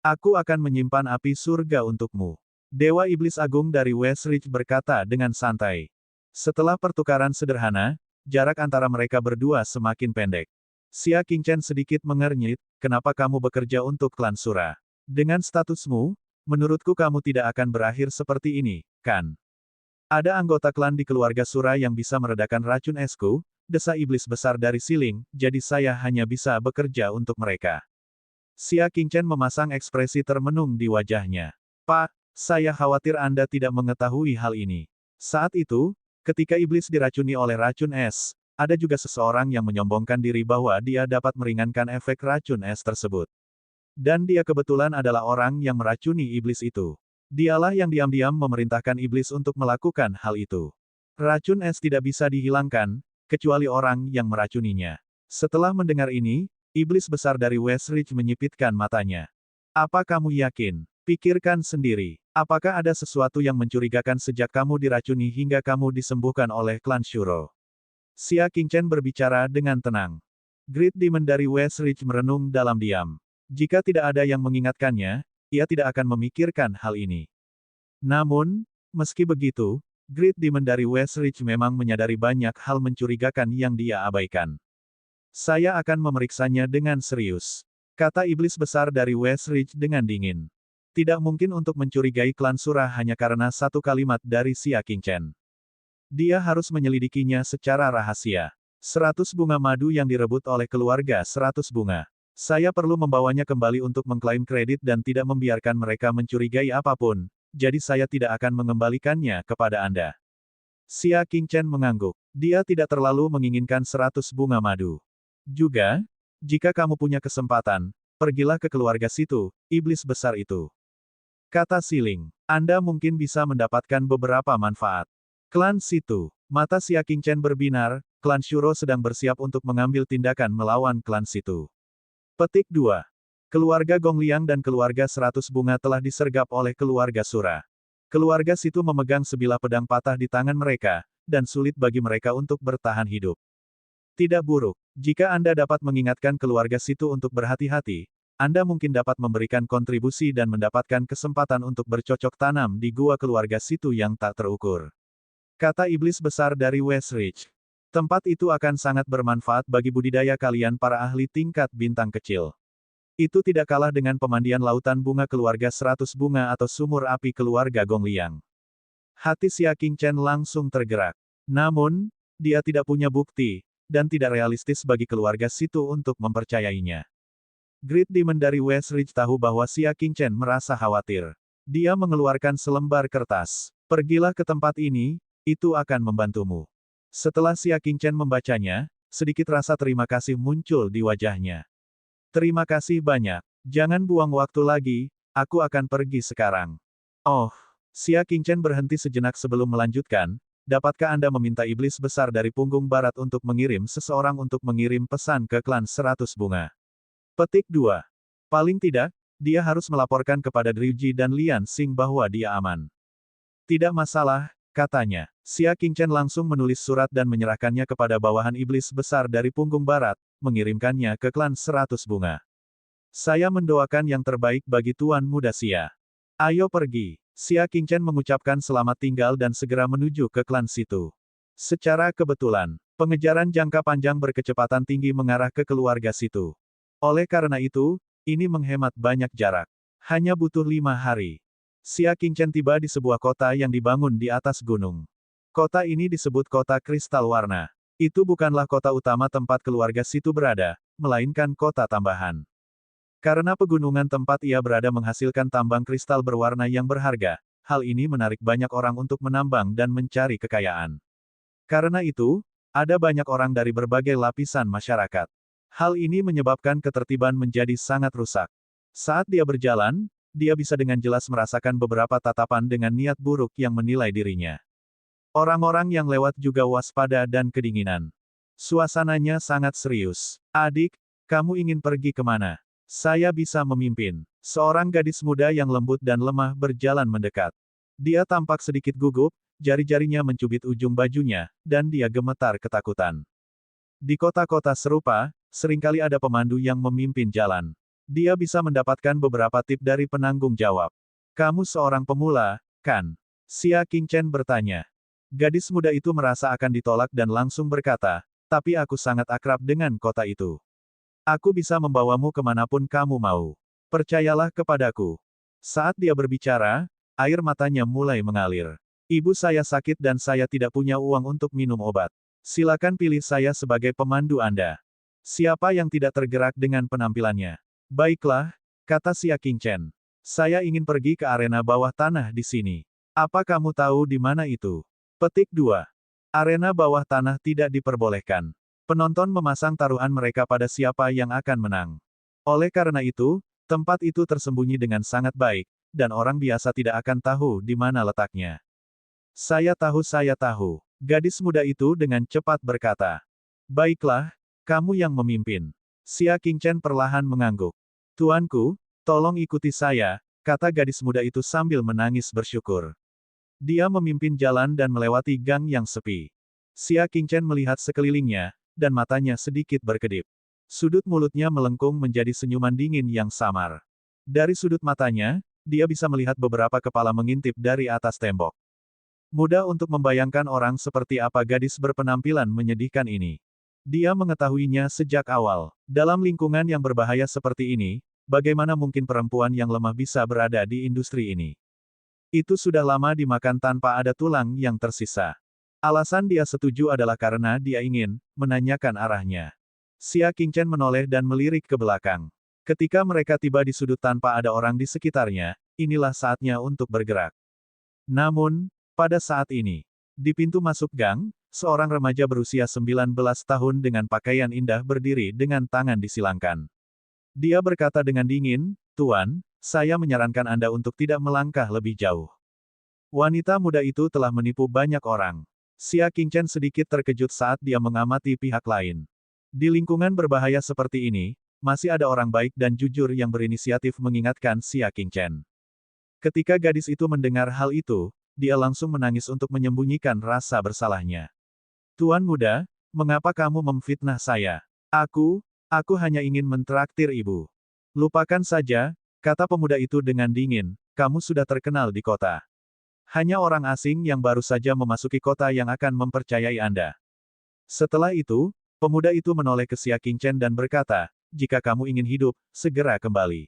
Aku akan menyimpan api surga untukmu. Dewa Iblis Agung dari West Ridge berkata dengan santai. Setelah pertukaran sederhana, jarak antara mereka berdua semakin pendek. Xia Qingchen sedikit mengernyit, kenapa kamu bekerja untuk klan Sura? Dengan statusmu, menurutku kamu tidak akan berakhir seperti ini, kan? Ada anggota klan di keluarga Sura yang bisa meredakan racun esku, desa iblis besar dari Siling, jadi saya hanya bisa bekerja untuk mereka. Xia Qingchen memasang ekspresi termenung di wajahnya. Pak, saya khawatir Anda tidak mengetahui hal ini. Saat itu, ketika iblis diracuni oleh racun es, ada juga seseorang yang menyombongkan diri bahwa dia dapat meringankan efek racun es tersebut. Dan dia kebetulan adalah orang yang meracuni iblis itu. Dialah yang diam-diam memerintahkan iblis untuk melakukan hal itu. Racun es tidak bisa dihilangkan, kecuali orang yang meracuninya. Setelah mendengar ini, iblis besar dari West Ridge menyipitkan matanya. Apa kamu yakin? Pikirkan sendiri. Apakah ada sesuatu yang mencurigakan sejak kamu diracuni hingga kamu disembuhkan oleh klan Shuro? Xia Qingchen berbicara dengan tenang. Great Demon dari West Ridge merenung dalam diam. Jika tidak ada yang mengingatkannya, ia tidak akan memikirkan hal ini. Namun, meski begitu, Great Demon dari West Ridge memang menyadari banyak hal mencurigakan yang dia abaikan. Saya akan memeriksanya dengan serius, kata iblis besar dari West Ridge dengan dingin. Tidak mungkin untuk mencurigai klan Sura hanya karena satu kalimat dari Xia Qingchen. Dia harus menyelidikinya secara rahasia. 100 bunga madu yang direbut oleh keluarga 100 bunga. Saya perlu membawanya kembali untuk mengklaim kredit dan tidak membiarkan mereka mencurigai apapun, jadi saya tidak akan mengembalikannya kepada Anda. Xia Qingchen mengangguk. Dia tidak terlalu menginginkan 100 bunga madu. Juga, jika kamu punya kesempatan, pergilah ke keluarga situ, iblis besar itu. Kata Siling, Anda mungkin bisa mendapatkan beberapa manfaat. Klan situ. Mata Xia Qingchen berbinar, klan Shuro sedang bersiap untuk mengambil tindakan melawan klan situ. Petik 2. Keluarga Gongliang dan keluarga 100 bunga telah disergap oleh keluarga Sura. Keluarga situ memegang sebilah pedang patah di tangan mereka, dan sulit bagi mereka untuk bertahan hidup. Tidak buruk. Jika Anda dapat mengingatkan keluarga situ untuk berhati-hati, Anda mungkin dapat memberikan kontribusi dan mendapatkan kesempatan untuk bercocok tanam di gua keluarga situ yang tak terukur. Kata iblis besar dari Westridge. Tempat itu akan sangat bermanfaat bagi budidaya kalian para ahli tingkat bintang kecil. Itu tidak kalah dengan pemandian lautan bunga keluarga 100 bunga atau sumur api keluarga Gongliang. Hati Xia Qingchen langsung tergerak. Namun, dia tidak punya bukti, dan tidak realistis bagi keluarga situ untuk mempercayainya. Great Demon dari Westridge tahu bahwa Xia Qingchen merasa khawatir. Dia mengeluarkan selembar kertas. Pergilah ke tempat ini, itu akan membantumu. Setelah Xia Qingchen membacanya, sedikit rasa terima kasih muncul di wajahnya. Terima kasih banyak. Jangan buang waktu lagi, aku akan pergi sekarang. Oh, Xia Qingchen berhenti sejenak sebelum melanjutkan. Dapatkah Anda meminta iblis besar dari punggung barat untuk mengirim seseorang untuk mengirim pesan ke klan 100 bunga? Petik 2. Paling tidak, dia harus melaporkan kepada Driuji dan Lian Xing bahwa dia aman. Tidak masalah, katanya. Xia Qingchen langsung menulis surat dan menyerahkannya kepada bawahan iblis besar dari punggung barat, mengirimkannya ke klan 100 bunga. Saya mendoakan yang terbaik bagi Tuan Muda Xia. Ayo pergi. Xia Qingchen mengucapkan selamat tinggal dan segera menuju ke klan situ. Secara kebetulan, pengejaran jangka panjang berkecepatan tinggi mengarah ke keluarga situ. Oleh karena itu, ini menghemat banyak jarak. Hanya butuh 5 hari. Xia Qingchen tiba di sebuah kota yang dibangun di atas gunung. Kota ini disebut kota kristal warna. Itu bukanlah kota utama tempat keluarga situ berada, melainkan kota tambahan. Karena pegunungan tempat ia berada menghasilkan tambang kristal berwarna yang berharga, hal ini menarik banyak orang untuk menambang dan mencari kekayaan. Karena itu, ada banyak orang dari berbagai lapisan masyarakat. Hal ini menyebabkan ketertiban menjadi sangat rusak. Saat dia berjalan, dia bisa dengan jelas merasakan beberapa tatapan dengan niat buruk yang menilai dirinya. Orang-orang yang lewat juga waspada dan kedinginan. Suasananya sangat serius. Adik, kamu ingin pergi kemana? Saya bisa memimpin. Seorang gadis muda yang lembut dan lemah berjalan mendekat. Dia tampak sedikit gugup, jari-jarinya mencubit ujung bajunya, dan dia gemetar ketakutan. Di kota-kota serupa, seringkali ada pemandu yang memimpin jalan. Dia bisa mendapatkan beberapa tip dari penanggung jawab. Kamu seorang pemula, kan? Xia Qingchen bertanya. Gadis muda itu merasa akan ditolak dan langsung berkata, tapi aku sangat akrab dengan kota itu. Aku bisa membawamu kemanapun kamu mau. Percayalah kepadaku. Saat dia berbicara, air matanya mulai mengalir. Ibu saya sakit dan saya tidak punya uang untuk minum obat. Silakan pilih saya sebagai pemandu Anda. Siapa yang tidak tergerak dengan penampilannya? Baiklah, kata Xia Qingchen. Saya ingin pergi ke arena bawah tanah di sini. Apa kamu tahu di mana itu? Petik 2. Arena bawah tanah tidak diperbolehkan. Penonton memasang taruhan mereka pada siapa yang akan menang. Oleh karena itu, tempat itu tersembunyi dengan sangat baik, dan orang biasa tidak akan tahu di mana letaknya. Saya tahu. Gadis muda itu dengan cepat berkata. Baiklah, kamu yang memimpin. Xia Qingchen perlahan mengangguk. Tuanku, tolong ikuti saya, kata gadis muda itu sambil menangis bersyukur. Dia memimpin jalan dan melewati gang yang sepi. Xia Qingchen melihat sekelilingnya, dan matanya sedikit berkedip. Sudut mulutnya melengkung menjadi senyuman dingin yang samar. Dari sudut matanya, dia bisa melihat beberapa kepala mengintip dari atas tembok. Mudah untuk membayangkan orang seperti apa gadis berpenampilan menyedihkan ini. Dia mengetahuinya sejak awal. Dalam lingkungan yang berbahaya seperti ini, bagaimana mungkin perempuan yang lemah bisa berada di industri ini? Itu sudah lama dimakan tanpa ada tulang yang tersisa. Alasan dia setuju adalah karena dia ingin menanyakan arahnya. Xia Qingchen menoleh dan melirik ke belakang. Ketika mereka tiba di sudut tanpa ada orang di sekitarnya, inilah saatnya untuk bergerak. Namun, pada saat ini, di pintu masuk gang, seorang remaja berusia 19 tahun dengan pakaian indah berdiri dengan tangan disilangkan. Dia berkata dengan dingin, Tuan, saya menyarankan Anda untuk tidak melangkah lebih jauh. Wanita muda itu telah menipu banyak orang. Xia Qingchen sedikit terkejut saat dia mengamati pihak lain. Di lingkungan berbahaya seperti ini, masih ada orang baik dan jujur yang berinisiatif mengingatkan Xia Qingchen. Ketika gadis itu mendengar hal itu, dia langsung menangis untuk menyembunyikan rasa bersalahnya. Tuan muda, Mengapa kamu memfitnah saya? Aku hanya ingin mentraktir ibu. Lupakan saja, kata pemuda itu dengan dingin, kamu sudah terkenal di kota. Hanya orang asing yang baru saja memasuki kota yang akan mempercayai Anda. Setelah itu, pemuda itu menoleh ke Xia Qingchen dan berkata, jika kamu ingin hidup, segera kembali.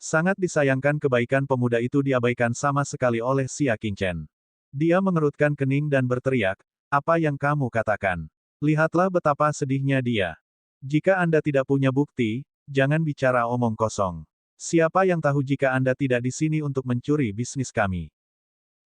Sangat disayangkan kebaikan pemuda itu diabaikan sama sekali oleh Xia Qingchen. Dia mengerutkan kening dan berteriak, apa yang kamu katakan? Lihatlah betapa sedihnya dia. Jika Anda tidak punya bukti, jangan bicara omong kosong. Siapa yang tahu jika Anda tidak di sini untuk mencuri bisnis kami?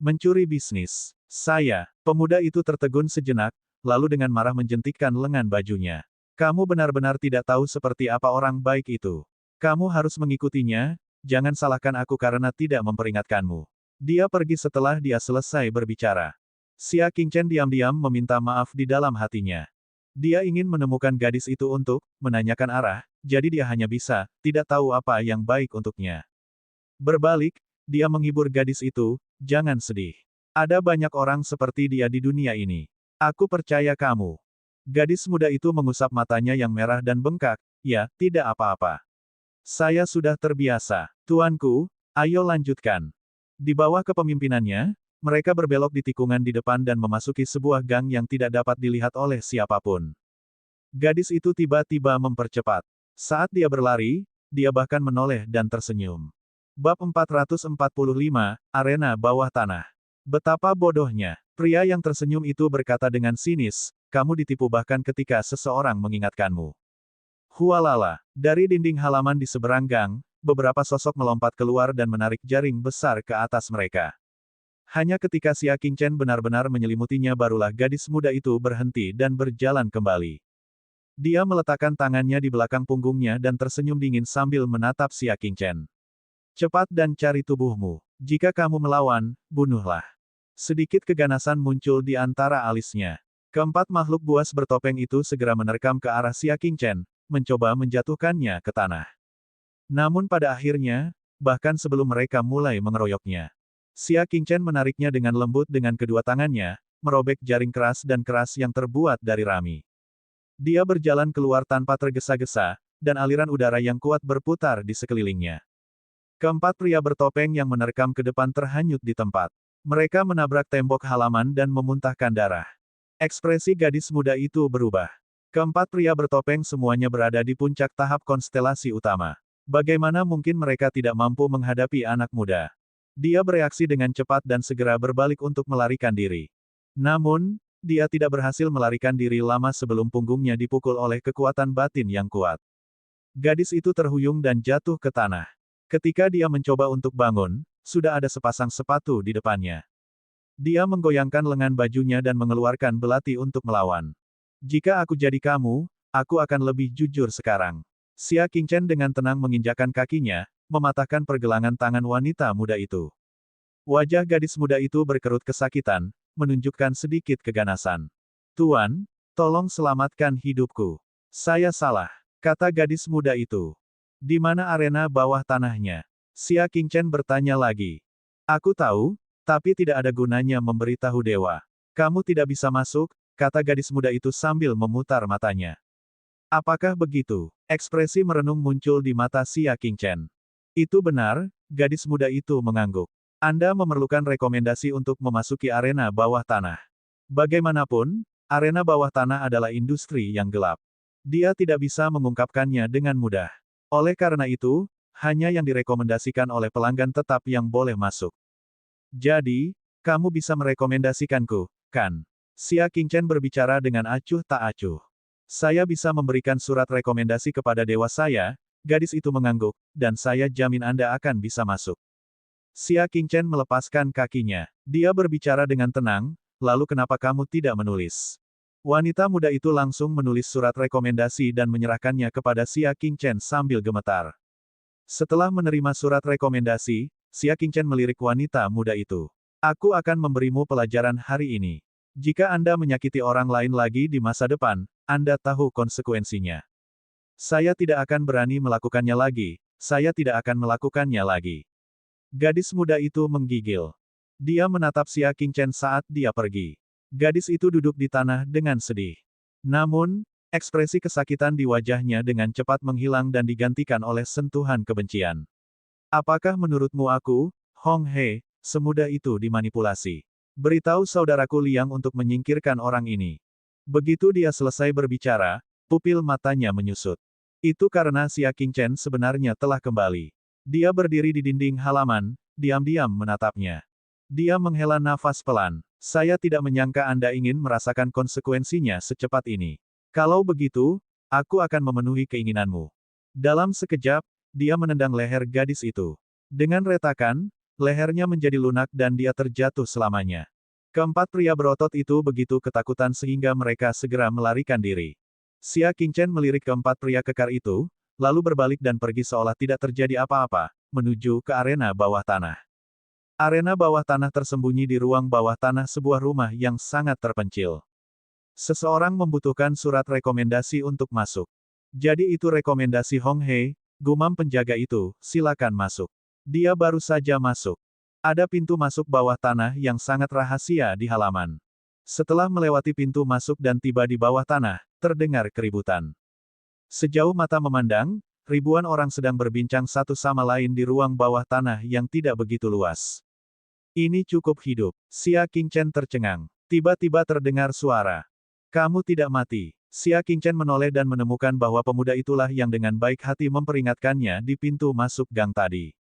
Mencuri bisnis. Saya, pemuda itu tertegun sejenak, lalu dengan marah menjentikkan lengan bajunya. Kamu benar-benar tidak tahu seperti apa orang baik itu. Kamu harus mengikutinya, jangan salahkan aku karena tidak memperingatkanmu. Dia pergi setelah dia selesai berbicara. Xia Qingchen diam-diam meminta maaf di dalam hatinya. Dia ingin menemukan gadis itu untuk menanyakan arah, jadi dia hanya bisa tidak tahu apa yang baik untuknya. Berbalik, dia menghibur gadis itu, jangan sedih. Ada banyak orang seperti dia di dunia ini. Aku percaya kamu. Gadis muda itu mengusap matanya yang merah dan bengkak, ya, tidak apa-apa. Saya sudah terbiasa. Tuanku, ayo lanjutkan. Di bawah kepemimpinannya, mereka berbelok di tikungan di depan dan memasuki sebuah gang yang tidak dapat dilihat oleh siapapun. Gadis itu tiba-tiba mempercepat. Saat dia berlari, dia bahkan menoleh dan tersenyum. Bab 445, Arena Bawah Tanah. Betapa bodohnya. Pria yang tersenyum itu berkata dengan sinis, kamu ditipu bahkan ketika seseorang mengingatkanmu. Hualala, dari dinding halaman di seberang gang, beberapa sosok melompat keluar dan menarik jaring besar ke atas mereka. Hanya ketika Xia Qingchen benar-benar menyelimutinya barulah gadis muda itu berhenti dan berjalan kembali. Dia meletakkan tangannya di belakang punggungnya dan tersenyum dingin sambil menatap Xia Qingchen. Cepat dan cari tubuhmu. Jika kamu melawan, bunuhlah. Sedikit keganasan muncul di antara alisnya. Keempat makhluk buas bertopeng itu segera menerkam ke arah Xia Qingchen, mencoba menjatuhkannya ke tanah. Namun pada akhirnya, bahkan sebelum mereka mulai mengeroyoknya, Xia Qingchen menariknya dengan lembut dengan kedua tangannya, merobek jaring keras dan keras yang terbuat dari rami. Dia berjalan keluar tanpa tergesa-gesa, dan aliran udara yang kuat berputar di sekelilingnya. Keempat pria bertopeng yang menerkam ke depan terhanyut di tempat. Mereka menabrak tembok halaman dan memuntahkan darah. Ekspresi gadis muda itu berubah. Keempat pria bertopeng semuanya berada di puncak tahap konstelasi utama. Bagaimana mungkin mereka tidak mampu menghadapi anak muda? Dia bereaksi dengan cepat dan segera berbalik untuk melarikan diri. Namun, dia tidak berhasil melarikan diri lama sebelum punggungnya dipukul oleh kekuatan batin yang kuat. Gadis itu terhuyung dan jatuh ke tanah. Ketika dia mencoba untuk bangun, sudah ada sepasang sepatu di depannya. Dia menggoyangkan lengan bajunya dan mengeluarkan belati untuk melawan. Jika aku jadi kamu, aku akan lebih jujur sekarang. Xia Qingchen dengan tenang menginjakkan kakinya, mematahkan pergelangan tangan wanita muda itu. Wajah gadis muda itu berkerut kesakitan, menunjukkan sedikit keganasan. Tuan, tolong selamatkan hidupku. Saya salah, kata gadis muda itu. Di mana arena bawah tanahnya? Xia Qingchen bertanya lagi. Aku tahu, tapi tidak ada gunanya memberitahu dewa. Kamu tidak bisa masuk, kata gadis muda itu sambil memutar matanya. Apakah begitu? Ekspresi merenung muncul di mata Xia Qingchen. Itu benar, gadis muda itu mengangguk. Anda memerlukan rekomendasi untuk memasuki arena bawah tanah. Bagaimanapun, arena bawah tanah adalah industri yang gelap. Dia tidak bisa mengungkapkannya dengan mudah. Oleh karena itu, hanya yang direkomendasikan oleh pelanggan tetap yang boleh masuk. Jadi, kamu bisa merekomendasikanku, kan? Xia Qingchen berbicara dengan acuh tak acuh. Saya bisa memberikan surat rekomendasi kepada dewa saya, gadis itu mengangguk, dan saya jamin Anda akan bisa masuk. Xia Qingchen melepaskan kakinya. Dia berbicara dengan tenang, lalu kenapa kamu tidak menulis? Wanita muda itu langsung menulis surat rekomendasi dan menyerahkannya kepada Xia Qingchen sambil gemetar. Setelah menerima surat rekomendasi, Xia Qingchen melirik wanita muda itu. Aku akan memberimu pelajaran hari ini. Jika Anda menyakiti orang lain lagi di masa depan, Anda tahu konsekuensinya. Saya tidak akan berani melakukannya lagi, saya tidak akan melakukannya lagi. Gadis muda itu menggigil. Dia menatap Xia Qingchen saat dia pergi. Gadis itu duduk di tanah dengan sedih. Namun, ekspresi kesakitan di wajahnya dengan cepat menghilang dan digantikan oleh sentuhan kebencian. Apakah menurutmu aku, Hong He, semudah itu dimanipulasi? Beritahu saudaraku Liang untuk menyingkirkan orang ini. Begitu dia selesai berbicara, pupil matanya menyusut. Itu karena Xia Qingchen sebenarnya telah kembali. Dia berdiri di dinding halaman, diam-diam menatapnya. Dia menghela nafas pelan. Saya tidak menyangka Anda ingin merasakan konsekuensinya secepat ini. Kalau begitu, aku akan memenuhi keinginanmu. Dalam sekejap, dia menendang leher gadis itu. Dengan retakan, lehernya menjadi lunak dan dia terjatuh selamanya. Keempat pria berotot itu begitu ketakutan sehingga mereka segera melarikan diri. Xia Qingchen melirik keempat pria kekar itu, lalu berbalik dan pergi seolah tidak terjadi apa-apa, menuju ke arena bawah tanah. Arena bawah tanah tersembunyi di ruang bawah tanah sebuah rumah yang sangat terpencil. Seseorang membutuhkan surat rekomendasi untuk masuk. Jadi itu rekomendasi Hong He, gumam penjaga itu, silakan masuk. Dia baru saja masuk. Ada pintu masuk bawah tanah yang sangat rahasia di halaman. Setelah melewati pintu masuk dan tiba di bawah tanah, terdengar keributan. Sejauh mata memandang, ribuan orang sedang berbincang satu sama lain di ruang bawah tanah yang tidak begitu luas. Ini cukup hidup. Xia Qingchen tercengang. Tiba-tiba terdengar suara. Kamu tidak mati. Xia Qingchen menoleh dan menemukan bahwa pemuda itulah yang dengan baik hati memperingatkannya di pintu masuk gang tadi.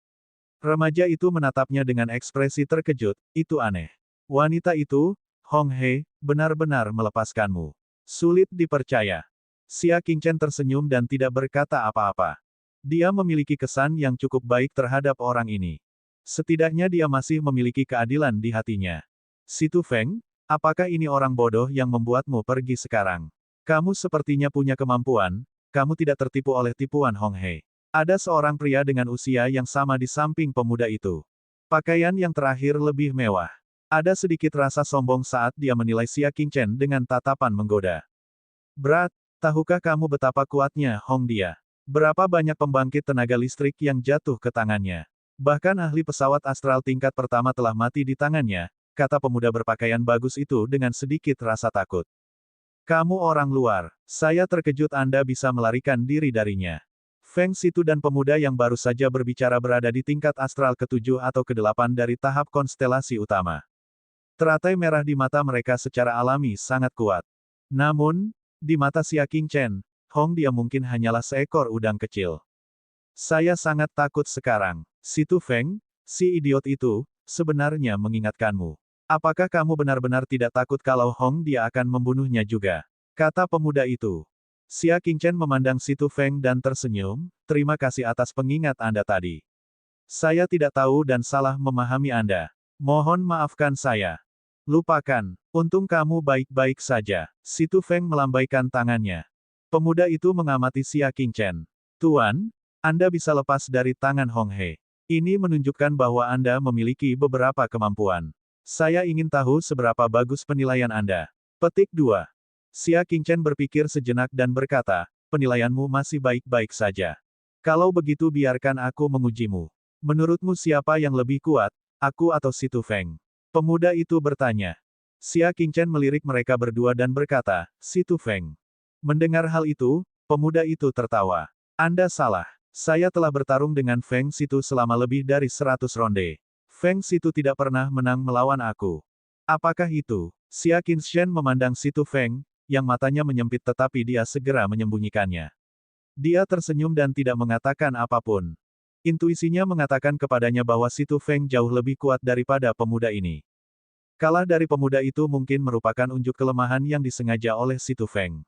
Remaja itu menatapnya dengan ekspresi terkejut, itu aneh. Wanita itu, Hong He, benar-benar melepaskanmu. Sulit dipercaya. Xia Qingchen tersenyum dan tidak berkata apa-apa. Dia memiliki kesan yang cukup baik terhadap orang ini. Setidaknya dia masih memiliki keadilan di hatinya. Si Tu Feng, apakah ini orang bodoh yang membuatmu pergi sekarang? Kamu sepertinya punya kemampuan, kamu tidak tertipu oleh tipuan Hong He. Ada seorang pria dengan usia yang sama di samping pemuda itu. Pakaian yang terakhir lebih mewah. Ada sedikit rasa sombong saat dia menilai Xia Qingchen dengan tatapan menggoda. Berat, tahukah kamu betapa kuatnya Hong dia? Berapa banyak pembangkit tenaga listrik yang jatuh ke tangannya? Bahkan ahli pesawat astral tingkat pertama telah mati di tangannya, kata pemuda berpakaian bagus itu dengan sedikit rasa takut. Kamu orang luar, saya terkejut Anda bisa melarikan diri darinya. Feng Situ dan pemuda yang baru saja berbicara berada di tingkat astral ke-7 atau ke-8 dari tahap konstelasi utama. Teratai merah di mata mereka secara alami sangat kuat. Namun, di mata Xia Qingchen, Hong dia mungkin hanyalah seekor udang kecil. Saya sangat takut sekarang. Si Tu Feng, si idiot itu, sebenarnya mengingatkanmu. Apakah kamu benar-benar tidak takut kalau Hong dia akan membunuhnya juga? Kata pemuda itu. Xia Qingchen memandang si Tu Feng dan tersenyum, terima kasih atas pengingat Anda tadi. Saya tidak tahu dan salah memahami Anda. Mohon maafkan saya. Lupakan, untung kamu baik-baik saja. Si Tu Feng melambaikan tangannya. Pemuda itu mengamati Xia Qingchen. Tuan, Anda bisa lepas dari tangan Hong He. Ini menunjukkan bahwa Anda memiliki beberapa kemampuan. Saya ingin tahu seberapa bagus penilaian Anda. Petik 2. Xia Qingchen berpikir sejenak dan berkata, penilaianmu masih baik-baik saja. Kalau begitu biarkan aku mengujimu. Menurutmu siapa yang lebih kuat, aku atau si Tu Feng? Pemuda itu bertanya. Xia Qingchen melirik mereka berdua dan berkata, si Tu Feng. Mendengar hal itu, pemuda itu tertawa. Anda salah. Saya telah bertarung dengan Feng Situ selama lebih dari 100 ronde. Feng Situ tidak pernah menang melawan aku. Apakah itu? Xia Qingchen memandang si Tu Feng, yang matanya menyempit tetapi dia segera menyembunyikannya. Dia tersenyum dan tidak mengatakan apapun. Intuisinya mengatakan kepadanya bahwa si Tu Feng jauh lebih kuat daripada pemuda ini. Kalah dari pemuda itu mungkin merupakan unjuk kelemahan yang disengaja oleh si Tu Feng.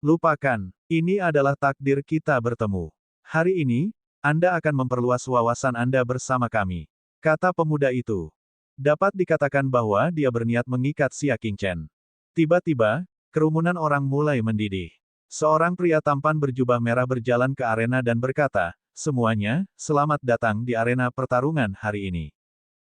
Lupakan, ini adalah takdir kita bertemu. Hari ini, Anda akan memperluas wawasan Anda bersama kami. Kata pemuda itu. Dapat dikatakan bahwa dia berniat mengikat Xia Qingchen. Tiba-tiba, kerumunan orang mulai mendidih. Seorang pria tampan berjubah merah berjalan ke arena dan berkata, semuanya, selamat datang di arena pertarungan hari ini.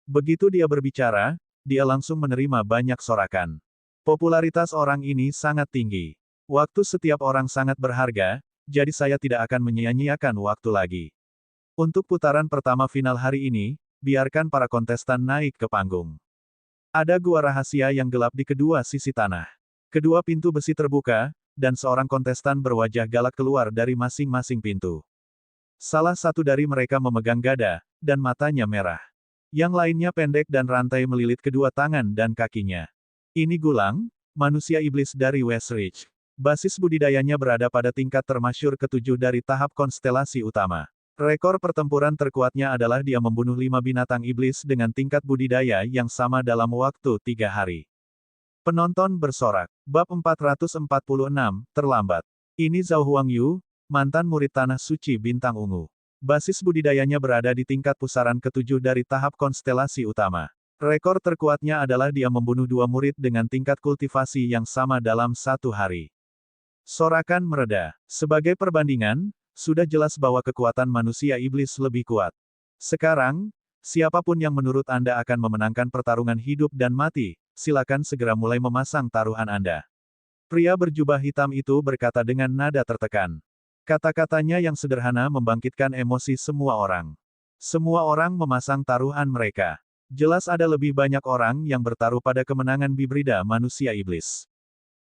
Begitu dia berbicara, dia langsung menerima banyak sorakan. Popularitas orang ini sangat tinggi. Waktu setiap orang sangat berharga, jadi saya tidak akan menyia-nyiakan waktu lagi. Untuk putaran pertama final hari ini, biarkan para kontestan naik ke panggung. Ada gua rahasia yang gelap di kedua sisi tanah. Kedua pintu besi terbuka, dan seorang kontestan berwajah galak keluar dari masing-masing pintu. Salah satu dari mereka memegang gada, dan matanya merah. Yang lainnya pendek dan rantai melilit kedua tangan dan kakinya. Ini Gulang, manusia iblis dari Westridge. Basis budidayanya berada pada tingkat termasyur ketujuh dari tahap konstelasi utama. Rekor pertempuran terkuatnya adalah dia membunuh 5 binatang iblis dengan tingkat budidaya yang sama dalam waktu 3 hari. Penonton bersorak. Bab 446, terlambat. Ini Zhao Huangyu, mantan murid Tanah Suci Bintang Ungu. Basis budidayanya berada di tingkat pusaran ketujuh dari tahap konstelasi utama. Rekor terkuatnya adalah dia membunuh 2 murid dengan tingkat kultivasi yang sama dalam 1 hari. Sorakan mereda. Sebagai perbandingan, sudah jelas bahwa kekuatan manusia iblis lebih kuat. Sekarang, siapapun yang menurut Anda akan memenangkan pertarungan hidup dan mati, silakan segera mulai memasang taruhan Anda. Pria berjubah hitam itu berkata dengan nada tertekan. Kata-katanya yang sederhana membangkitkan emosi semua orang. Semua orang memasang taruhan mereka. Jelas ada lebih banyak orang yang bertaruh pada kemenangan bibrida manusia iblis.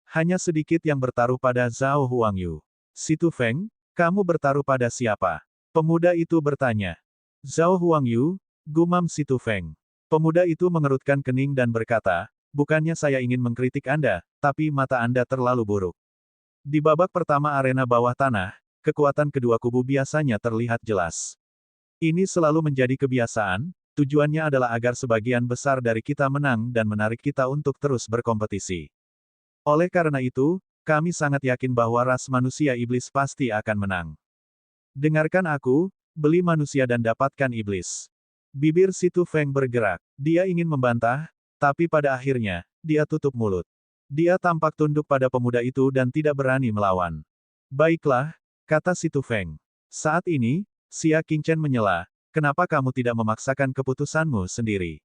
Hanya sedikit yang bertaruh pada Zhao Huangyu. Situ Feng, kamu bertaruh pada siapa? Pemuda itu bertanya. Zhao Huangyu, gumam Situ Feng. Pemuda itu mengerutkan kening dan berkata, bukannya saya ingin mengkritik Anda, tapi mata Anda terlalu buruk. Di babak pertama arena bawah tanah, kekuatan kedua kubu biasanya terlihat jelas. Ini selalu menjadi kebiasaan, tujuannya adalah agar sebagian besar dari kita menang dan menarik kita untuk terus berkompetisi. Oleh karena itu, kami sangat yakin bahwa ras manusia iblis pasti akan menang. Dengarkan aku, beli manusia dan dapatkan iblis. Bibir Situ Feng bergerak. Dia ingin membantah, tapi pada akhirnya, dia tutup mulut. Dia tampak tunduk pada pemuda itu dan tidak berani melawan. Baiklah, kata Situ Feng. Saat ini, Xia Qingchen menyela, kenapa kamu tidak memaksakan keputusanmu sendiri?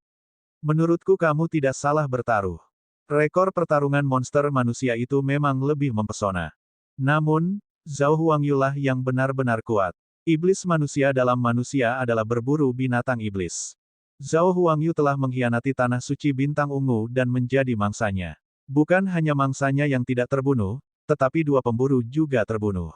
Menurutku kamu tidak salah bertaruh. Rekor pertarungan monster manusia itu memang lebih mempesona. Namun, Zhao Huangyu lah yang benar-benar kuat. Iblis manusia dalam manusia adalah berburu binatang iblis. Zhao Huangyu telah mengkhianati Tanah Suci Bintang Ungu dan menjadi mangsanya. Bukan hanya mangsanya yang tidak terbunuh, tetapi 2 pemburu juga terbunuh.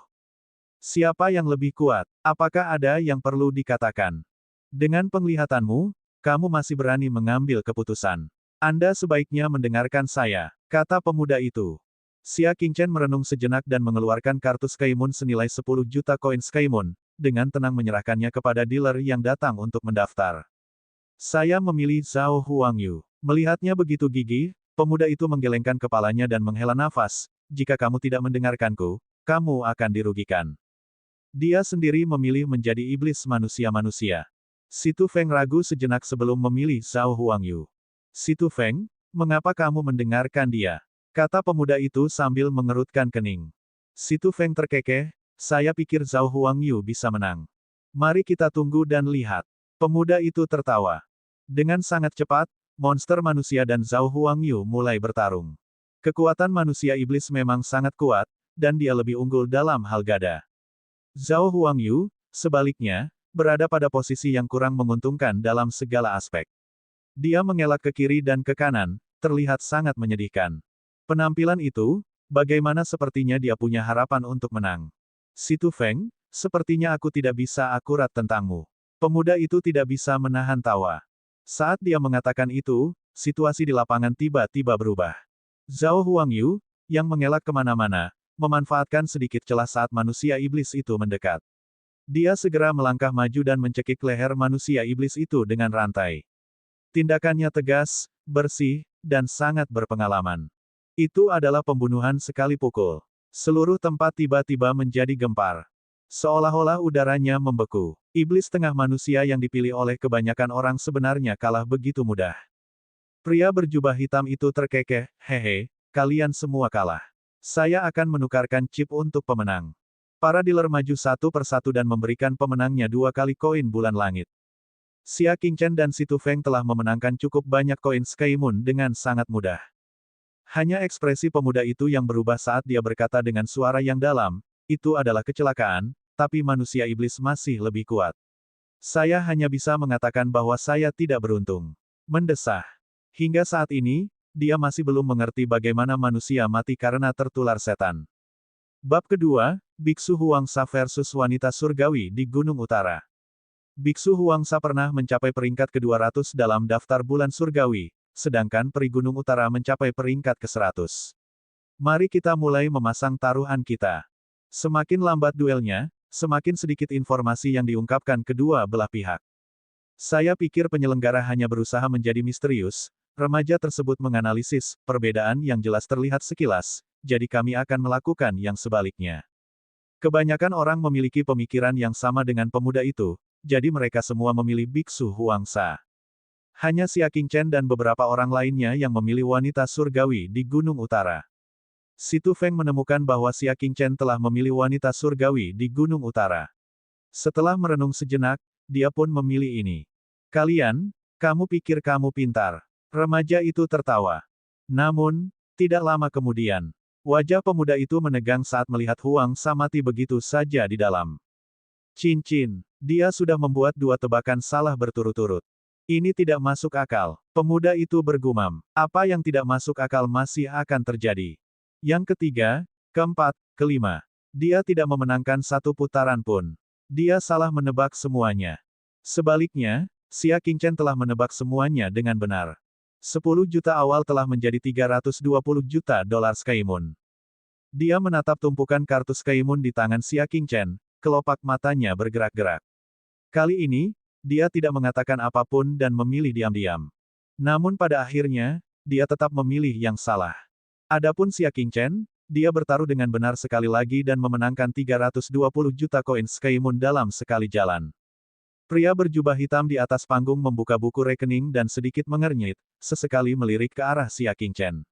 Siapa yang lebih kuat? Apakah ada yang perlu dikatakan? Dengan penglihatanmu, kamu masih berani mengambil keputusan. Anda sebaiknya mendengarkan saya, kata pemuda itu. Xia Qingchen merenung sejenak dan mengeluarkan kartu Skymoon senilai 10 juta koin Skymoon, dengan tenang menyerahkannya kepada dealer yang datang untuk mendaftar. Saya memilih Zhao Huangyu. Melihatnya begitu gigih, pemuda itu menggelengkan kepalanya dan menghela nafas, jika kamu tidak mendengarkanku, kamu akan dirugikan. Dia sendiri memilih menjadi iblis manusia-manusia. Situ Feng ragu sejenak sebelum memilih Zhao Huangyu. Situ Feng, mengapa kamu mendengarkan dia? Kata pemuda itu sambil mengerutkan kening. Situ Feng terkekeh, saya pikir Zhao Huangyu bisa menang. Mari kita tunggu dan lihat. Pemuda itu tertawa. Dengan sangat cepat, monster manusia dan Zhao Huangyu mulai bertarung. Kekuatan manusia iblis memang sangat kuat, dan dia lebih unggul dalam hal gada. Zhao Huangyu, sebaliknya, berada pada posisi yang kurang menguntungkan dalam segala aspek. Dia mengelak ke kiri dan ke kanan, terlihat sangat menyedihkan. Penampilan itu, bagaimana sepertinya dia punya harapan untuk menang. Situ Feng, sepertinya aku tidak bisa akurat tentangmu. Pemuda itu tidak bisa menahan tawa. Saat dia mengatakan itu, situasi di lapangan tiba-tiba berubah. Zhao Huangyu, yang mengelak kemana-mana, memanfaatkan sedikit celah saat manusia iblis itu mendekat. Dia segera melangkah maju dan mencekik leher manusia iblis itu dengan rantai. Tindakannya tegas, bersih, dan sangat berpengalaman. Itu adalah pembunuhan sekali pukul. Seluruh tempat tiba-tiba menjadi gempar. Seolah-olah udaranya membeku. Iblis tengah manusia yang dipilih oleh kebanyakan orang sebenarnya kalah begitu mudah. Pria berjubah hitam itu terkekeh, hehe, kalian semua kalah. Saya akan menukarkan chip untuk pemenang. Para dealer maju satu persatu dan memberikan pemenangnya 2 kali koin bulan langit. Xia Qingchen dan Situ Feng telah memenangkan cukup banyak koin Skymoon dengan sangat mudah. Hanya ekspresi pemuda itu yang berubah saat dia berkata dengan suara yang dalam, itu adalah kecelakaan, tapi manusia iblis masih lebih kuat. Saya hanya bisa mengatakan bahwa saya tidak beruntung. Mendesah. Hingga saat ini, dia masih belum mengerti bagaimana manusia mati karena tertular setan. Bab kedua, Biksu Huangsa versus wanita surgawi di Gunung Utara. Biksu Huangsa pernah mencapai peringkat ke-200 dalam daftar bulan surgawi, sedangkan peri Gunung Utara mencapai peringkat ke-100. Mari kita mulai memasang taruhan kita. Semakin lambat duelnya, semakin sedikit informasi yang diungkapkan kedua belah pihak. Saya pikir penyelenggara hanya berusaha menjadi misterius. Remaja tersebut menganalisis perbedaan yang jelas terlihat sekilas, jadi kami akan melakukan yang sebaliknya. Kebanyakan orang memiliki pemikiran yang sama dengan pemuda itu, jadi mereka semua memilih Biksu Huangsa. Hanya Xia Qingchen dan beberapa orang lainnya yang memilih wanita surgawi di Gunung Utara. Si Tu Feng menemukan bahwa Xia Qingchen telah memilih wanita surgawi di Gunung Utara. Setelah merenung sejenak, dia pun memilih ini. Kamu pikir kamu pintar. Remaja itu tertawa. Namun, tidak lama kemudian, wajah pemuda itu menegang saat melihat Huangsa mati begitu saja di dalam. Cincin, dia sudah membuat 2 tebakan salah berturut-turut. Ini tidak masuk akal. Pemuda itu bergumam. Apa yang tidak masuk akal masih akan terjadi. Yang ketiga, keempat, kelima. Dia tidak memenangkan 1 putaran pun. Dia salah menebak semuanya. Sebaliknya, Xia Qingchen telah menebak semuanya dengan benar. 10 juta awal telah menjadi 320 juta dolar Skymoon. Dia menatap tumpukan kartu Skymoon di tangan Xia Qingchen, kelopak matanya bergerak-gerak. Kali ini, dia tidak mengatakan apapun dan memilih diam-diam. Namun pada akhirnya, dia tetap memilih yang salah. Adapun Xia Qingchen, dia bertaruh dengan benar sekali lagi dan memenangkan 320 juta koin Skymoon dalam sekali jalan. Pria berjubah hitam di atas panggung membuka buku rekening dan sedikit mengernyit, sesekali melirik ke arah Xia Qingchen.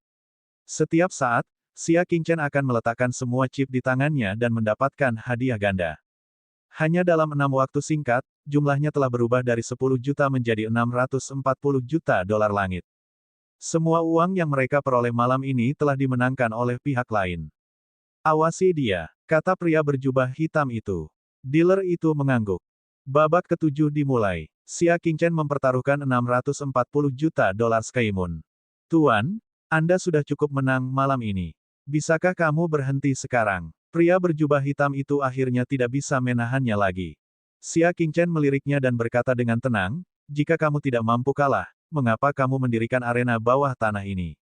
Setiap saat, Xia Qingchen akan meletakkan semua chip di tangannya dan mendapatkan hadiah ganda. Hanya dalam 6 waktu singkat, jumlahnya telah berubah dari 10 juta menjadi 640 juta dolar langit. Semua uang yang mereka peroleh malam ini telah dimenangkan oleh pihak lain. Awasi dia, kata pria berjubah hitam itu. Dealer itu mengangguk. Babak ke-7 dimulai. Xia Qingchen mempertaruhkan 640 juta dolar Skymoon. Tuan, Anda sudah cukup menang malam ini. Bisakah kamu berhenti sekarang? Pria berjubah hitam itu akhirnya tidak bisa menahannya lagi. Xia Qingchen meliriknya dan berkata dengan tenang, jika kamu tidak mampu kalah, mengapa kamu mendirikan arena bawah tanah ini?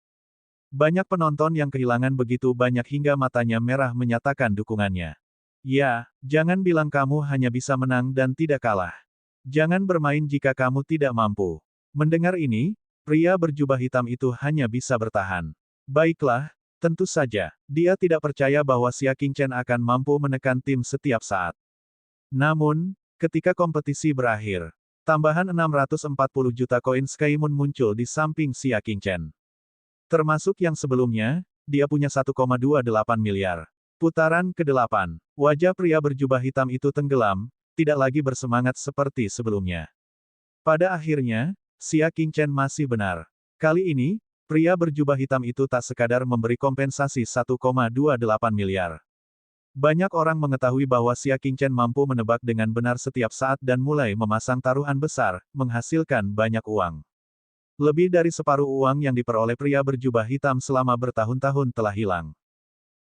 Banyak penonton yang kehilangan begitu banyak hingga matanya merah menyatakan dukungannya. Ya, jangan bilang kamu hanya bisa menang dan tidak kalah. Jangan bermain jika kamu tidak mampu. Mendengar ini, pria berjubah hitam itu hanya bisa bertahan. Baiklah, tentu saja, dia tidak percaya bahwa Xia Qingchen akan mampu menekan tim setiap saat. Namun, ketika kompetisi berakhir, tambahan 640 juta koin Skymoon muncul di samping Xia Qingchen. Termasuk yang sebelumnya, dia punya 1,28 miliar. Putaran ke-8, wajah pria berjubah hitam itu tenggelam, tidak lagi bersemangat seperti sebelumnya. Pada akhirnya, Xia Qingchen masih benar. Kali ini, pria berjubah hitam itu tak sekadar memberi kompensasi 1,28 miliar. Banyak orang mengetahui bahwa Xia Qingchen mampu menebak dengan benar setiap saat dan mulai memasang taruhan besar, menghasilkan banyak uang. Lebih dari separuh uang yang diperoleh pria berjubah hitam selama bertahun-tahun telah hilang.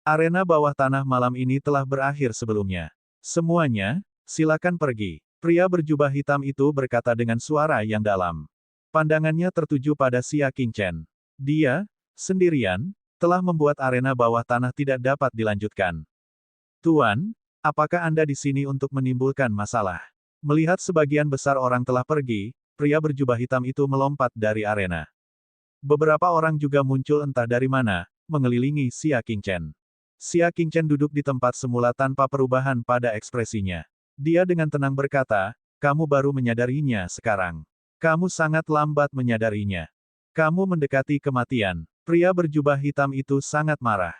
Arena bawah tanah malam ini telah berakhir sebelumnya. Semuanya, silakan pergi. Pria berjubah hitam itu berkata dengan suara yang dalam. Pandangannya tertuju pada Xia Qingchen. Dia, sendirian, telah membuat arena bawah tanah tidak dapat dilanjutkan. Tuan, apakah Anda di sini untuk menimbulkan masalah? Melihat sebagian besar orang telah pergi, pria berjubah hitam itu melompat dari arena. Beberapa orang juga muncul entah dari mana, mengelilingi Xia Qingchen. Xia Qingchen duduk di tempat semula tanpa perubahan pada ekspresinya. Dia dengan tenang berkata, kamu baru menyadarinya sekarang. Kamu sangat lambat menyadarinya. Kamu mendekati kematian. Pria berjubah hitam itu sangat marah.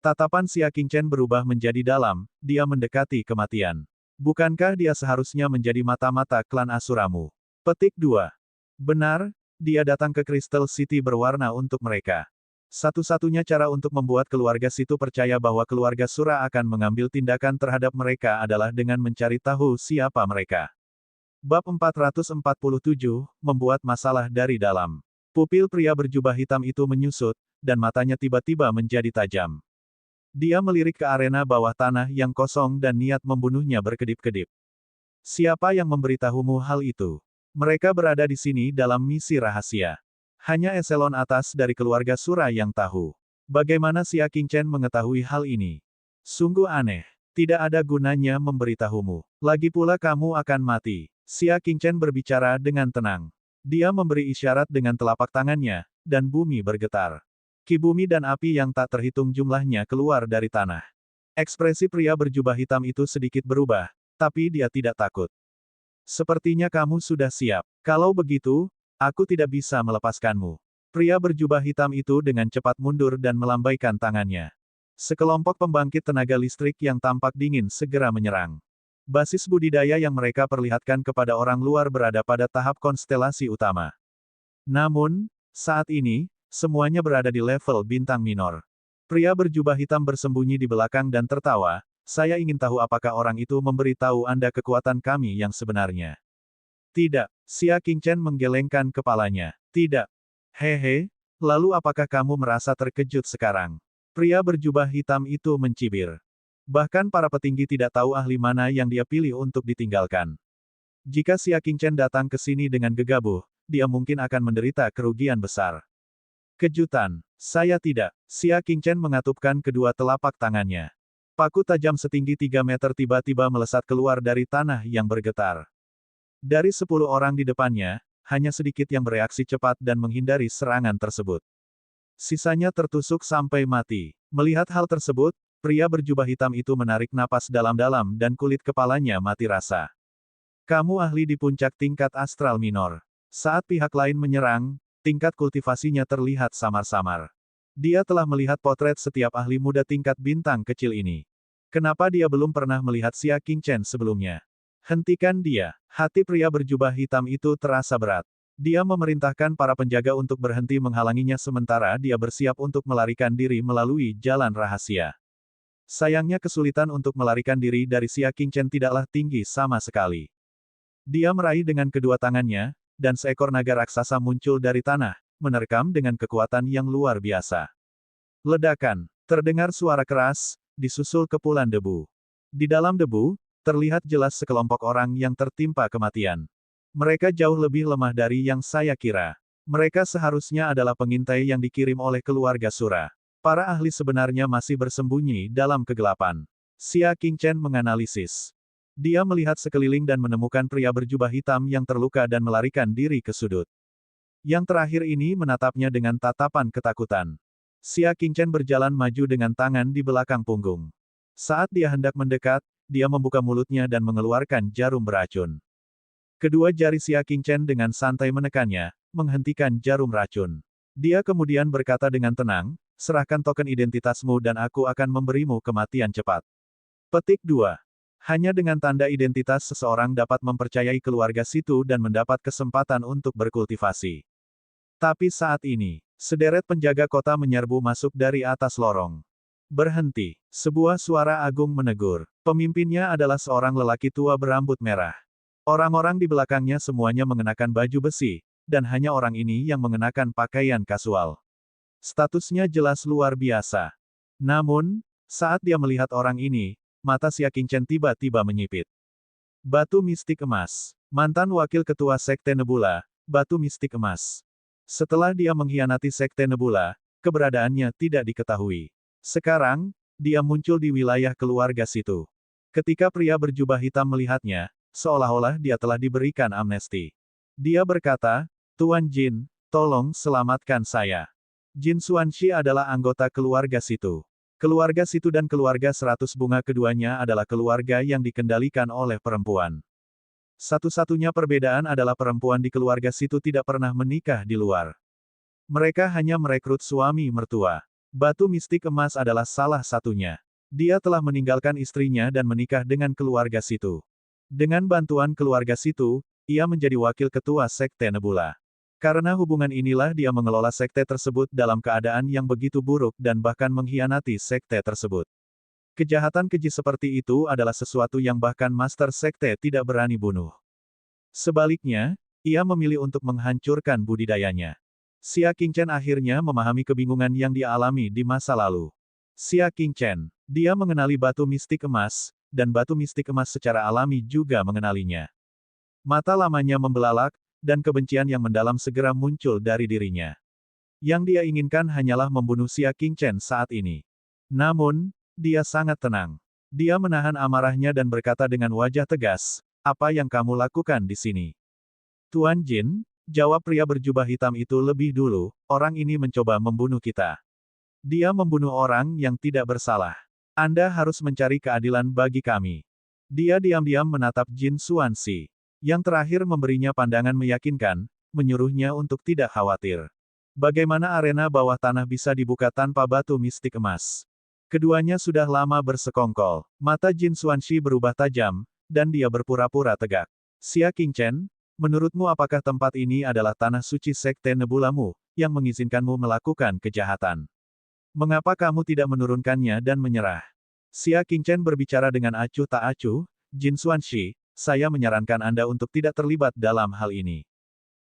Tatapan Xia Qingchen berubah menjadi dalam, dia mendekati kematian. Bukankah dia seharusnya menjadi mata-mata klan Asuramu? Petik 2. Benar, dia datang ke Crystal City berwarna untuk mereka. Satu-satunya cara untuk membuat keluarga situ percaya bahwa keluarga Sura akan mengambil tindakan terhadap mereka adalah dengan mencari tahu siapa mereka. Bab 447, membuat masalah dari dalam. Pupil pria berjubah hitam itu menyusut, dan matanya tiba-tiba menjadi tajam. Dia melirik ke arena bawah tanah yang kosong dan niat membunuhnya berkedip-kedip. Siapa yang memberitahumu hal itu? Mereka berada di sini dalam misi rahasia. Hanya eselon atas dari keluarga Sura yang tahu. Bagaimana Xia Qingchen mengetahui hal ini? Sungguh aneh. Tidak ada gunanya memberitahumu. Lagi pula kamu akan mati. Xia Qingchen berbicara dengan tenang. Dia memberi isyarat dengan telapak tangannya, dan bumi bergetar. Ki bumi dan api yang tak terhitung jumlahnya keluar dari tanah. Ekspresi pria berjubah hitam itu sedikit berubah, tapi dia tidak takut. Sepertinya kamu sudah siap. Kalau begitu, aku tidak bisa melepaskanmu. Pria berjubah hitam itu dengan cepat mundur dan melambaikan tangannya. Sekelompok pembangkit tenaga listrik yang tampak dingin segera menyerang. Basis budidaya yang mereka perlihatkan kepada orang luar berada pada tahap konstelasi utama. Namun, saat ini, semuanya berada di level bintang minor. Pria berjubah hitam bersembunyi di belakang dan tertawa, saya ingin tahu apakah orang itu memberitahu Anda kekuatan kami yang sebenarnya. Tidak, Xia Qingchen menggelengkan kepalanya. Tidak. Hehe, lalu apakah kamu merasa terkejut sekarang? Pria berjubah hitam itu mencibir. Bahkan para petinggi tidak tahu ahli mana yang dia pilih untuk ditinggalkan. Jika Xia Qingchen datang ke sini dengan gegabah, dia mungkin akan menderita kerugian besar. Kejutan, saya tidak. Xia Qingchen mengatupkan kedua telapak tangannya. Paku tajam setinggi 3 meter tiba-tiba melesat keluar dari tanah yang bergetar. Dari 10 orang di depannya, hanya sedikit yang bereaksi cepat dan menghindari serangan tersebut. Sisanya tertusuk sampai mati. Melihat hal tersebut, pria berjubah hitam itu menarik napas dalam-dalam dan kulit kepalanya mati rasa. Kamu ahli di puncak tingkat astral minor. Saat pihak lain menyerang, tingkat kultivasinya terlihat samar-samar. Dia telah melihat potret setiap ahli muda tingkat bintang kecil ini. Kenapa dia belum pernah melihat Xia Qingchen sebelumnya? Hentikan dia. Hati pria berjubah hitam itu terasa berat. Dia memerintahkan para penjaga untuk berhenti menghalanginya sementara dia bersiap untuk melarikan diri melalui jalan rahasia. Sayangnya kesulitan untuk melarikan diri dari Xia Qingchen tidaklah tinggi sama sekali. Dia meraih dengan kedua tangannya, dan seekor naga raksasa muncul dari tanah, menerkam dengan kekuatan yang luar biasa. Ledakan, terdengar suara keras, disusul kepulan debu. Di dalam debu, terlihat jelas sekelompok orang yang tertimpa kematian. Mereka jauh lebih lemah dari yang saya kira. Mereka seharusnya adalah pengintai yang dikirim oleh keluarga Sura. Para ahli sebenarnya masih bersembunyi dalam kegelapan. Xia Qingchen menganalisis. Dia melihat sekeliling dan menemukan pria berjubah hitam yang terluka dan melarikan diri ke sudut. Yang terakhir ini menatapnya dengan tatapan ketakutan. Xia Qingchen berjalan maju dengan tangan di belakang punggung. Saat dia hendak mendekat, dia membuka mulutnya dan mengeluarkan jarum beracun. Kedua jari Xia Qingchen dengan santai menekannya, menghentikan jarum racun. Dia kemudian berkata dengan tenang, serahkan token identitasmu dan aku akan memberimu kematian cepat. Petik 2. Hanya dengan tanda identitas seseorang dapat mempercayai keluarga situ dan mendapat kesempatan untuk berkultivasi. Tapi saat ini, sederet penjaga kota menyerbu masuk dari atas lorong. Berhenti. Sebuah suara agung menegur. Pemimpinnya adalah seorang lelaki tua berambut merah. Orang-orang di belakangnya semuanya mengenakan baju besi, dan hanya orang ini yang mengenakan pakaian kasual. Statusnya jelas luar biasa. Namun, saat dia melihat orang ini, mata Xia Qingchen tiba-tiba menyipit. Batu mistik emas. Mantan wakil ketua Sekte Nebula, batu mistik emas. Setelah dia mengkhianati Sekte Nebula, keberadaannya tidak diketahui. Sekarang, dia muncul di wilayah keluarga situ. Ketika pria berjubah hitam melihatnya, seolah-olah dia telah diberikan amnesti. Dia berkata, Tuan Jin, tolong selamatkan saya. Jin Xuanxi adalah anggota keluarga situ. Keluarga situ dan keluarga 100 bunga keduanya adalah keluarga yang dikendalikan oleh perempuan. Satu-satunya perbedaan adalah perempuan di keluarga situ tidak pernah menikah di luar. Mereka hanya merekrut suami mertua. Batu mistik emas adalah salah satunya. Dia telah meninggalkan istrinya dan menikah dengan keluarga situ. Dengan bantuan keluarga situ, ia menjadi wakil ketua Sekte Nebula. Karena hubungan inilah dia mengelola sekte tersebut dalam keadaan yang begitu buruk dan bahkan mengkhianati sekte tersebut. Kejahatan keji seperti itu adalah sesuatu yang bahkan master sekte tidak berani bunuh. Sebaliknya, ia memilih untuk menghancurkan budidayanya. Xia Qingchen akhirnya memahami kebingungan yang dia alami di masa lalu. Xia Qingchen, dia mengenali batu mistik emas, dan batu mistik emas secara alami juga mengenalinya. Mata lamanya membelalak, dan kebencian yang mendalam segera muncul dari dirinya. Yang dia inginkan hanyalah membunuh Xia Qingchen saat ini. Namun, dia sangat tenang. Dia menahan amarahnya dan berkata dengan wajah tegas, "Apa yang kamu lakukan di sini?" "Tuan Jin," jawab pria berjubah hitam itu lebih dulu, "orang ini mencoba membunuh kita. Dia membunuh orang yang tidak bersalah. Anda harus mencari keadilan bagi kami." Dia diam-diam menatap Jin Xuanxi. Yang terakhir memberinya pandangan meyakinkan, menyuruhnya untuk tidak khawatir. Bagaimana arena bawah tanah bisa dibuka tanpa batu mistik emas? Keduanya sudah lama bersekongkol. Mata Jin Xuanxi berubah tajam, dan dia berpura-pura tegak. "Xia Qingchen, menurutmu apakah tempat ini adalah tanah suci Sekte Nebulamu, yang mengizinkanmu melakukan kejahatan? Mengapa kamu tidak menurunkannya dan menyerah?" Xia Qingchen berbicara dengan acuh tak acuh, "Jin Xuanxi, saya menyarankan Anda untuk tidak terlibat dalam hal ini.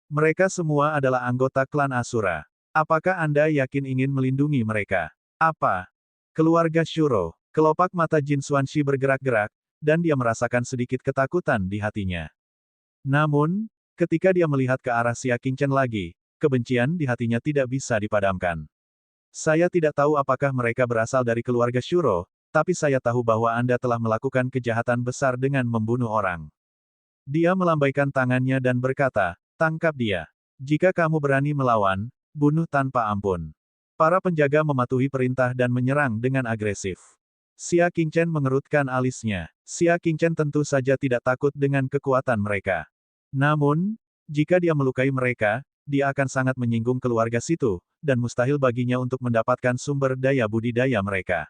Mereka semua adalah anggota klan Asura. Apakah Anda yakin ingin melindungi mereka? Apa? Keluarga Shuro." Kelopak mata Jin Xuanxi bergerak-gerak, dan dia merasakan sedikit ketakutan di hatinya. Namun, ketika dia melihat ke arah Xia Qingchen lagi, kebencian di hatinya tidak bisa dipadamkan. "Saya tidak tahu apakah mereka berasal dari keluarga Shuro, tapi saya tahu bahwa Anda telah melakukan kejahatan besar dengan membunuh orang." Dia melambaikan tangannya dan berkata, "Tangkap dia. Jika kamu berani melawan, bunuh tanpa ampun." Para penjaga mematuhi perintah dan menyerang dengan agresif. Xia Qingchen mengerutkan alisnya. Xia Qingchen tentu saja tidak takut dengan kekuatan mereka. Namun, jika dia melukai mereka, dia akan sangat menyinggung keluarga situ, dan mustahil baginya untuk mendapatkan sumber daya budidaya mereka.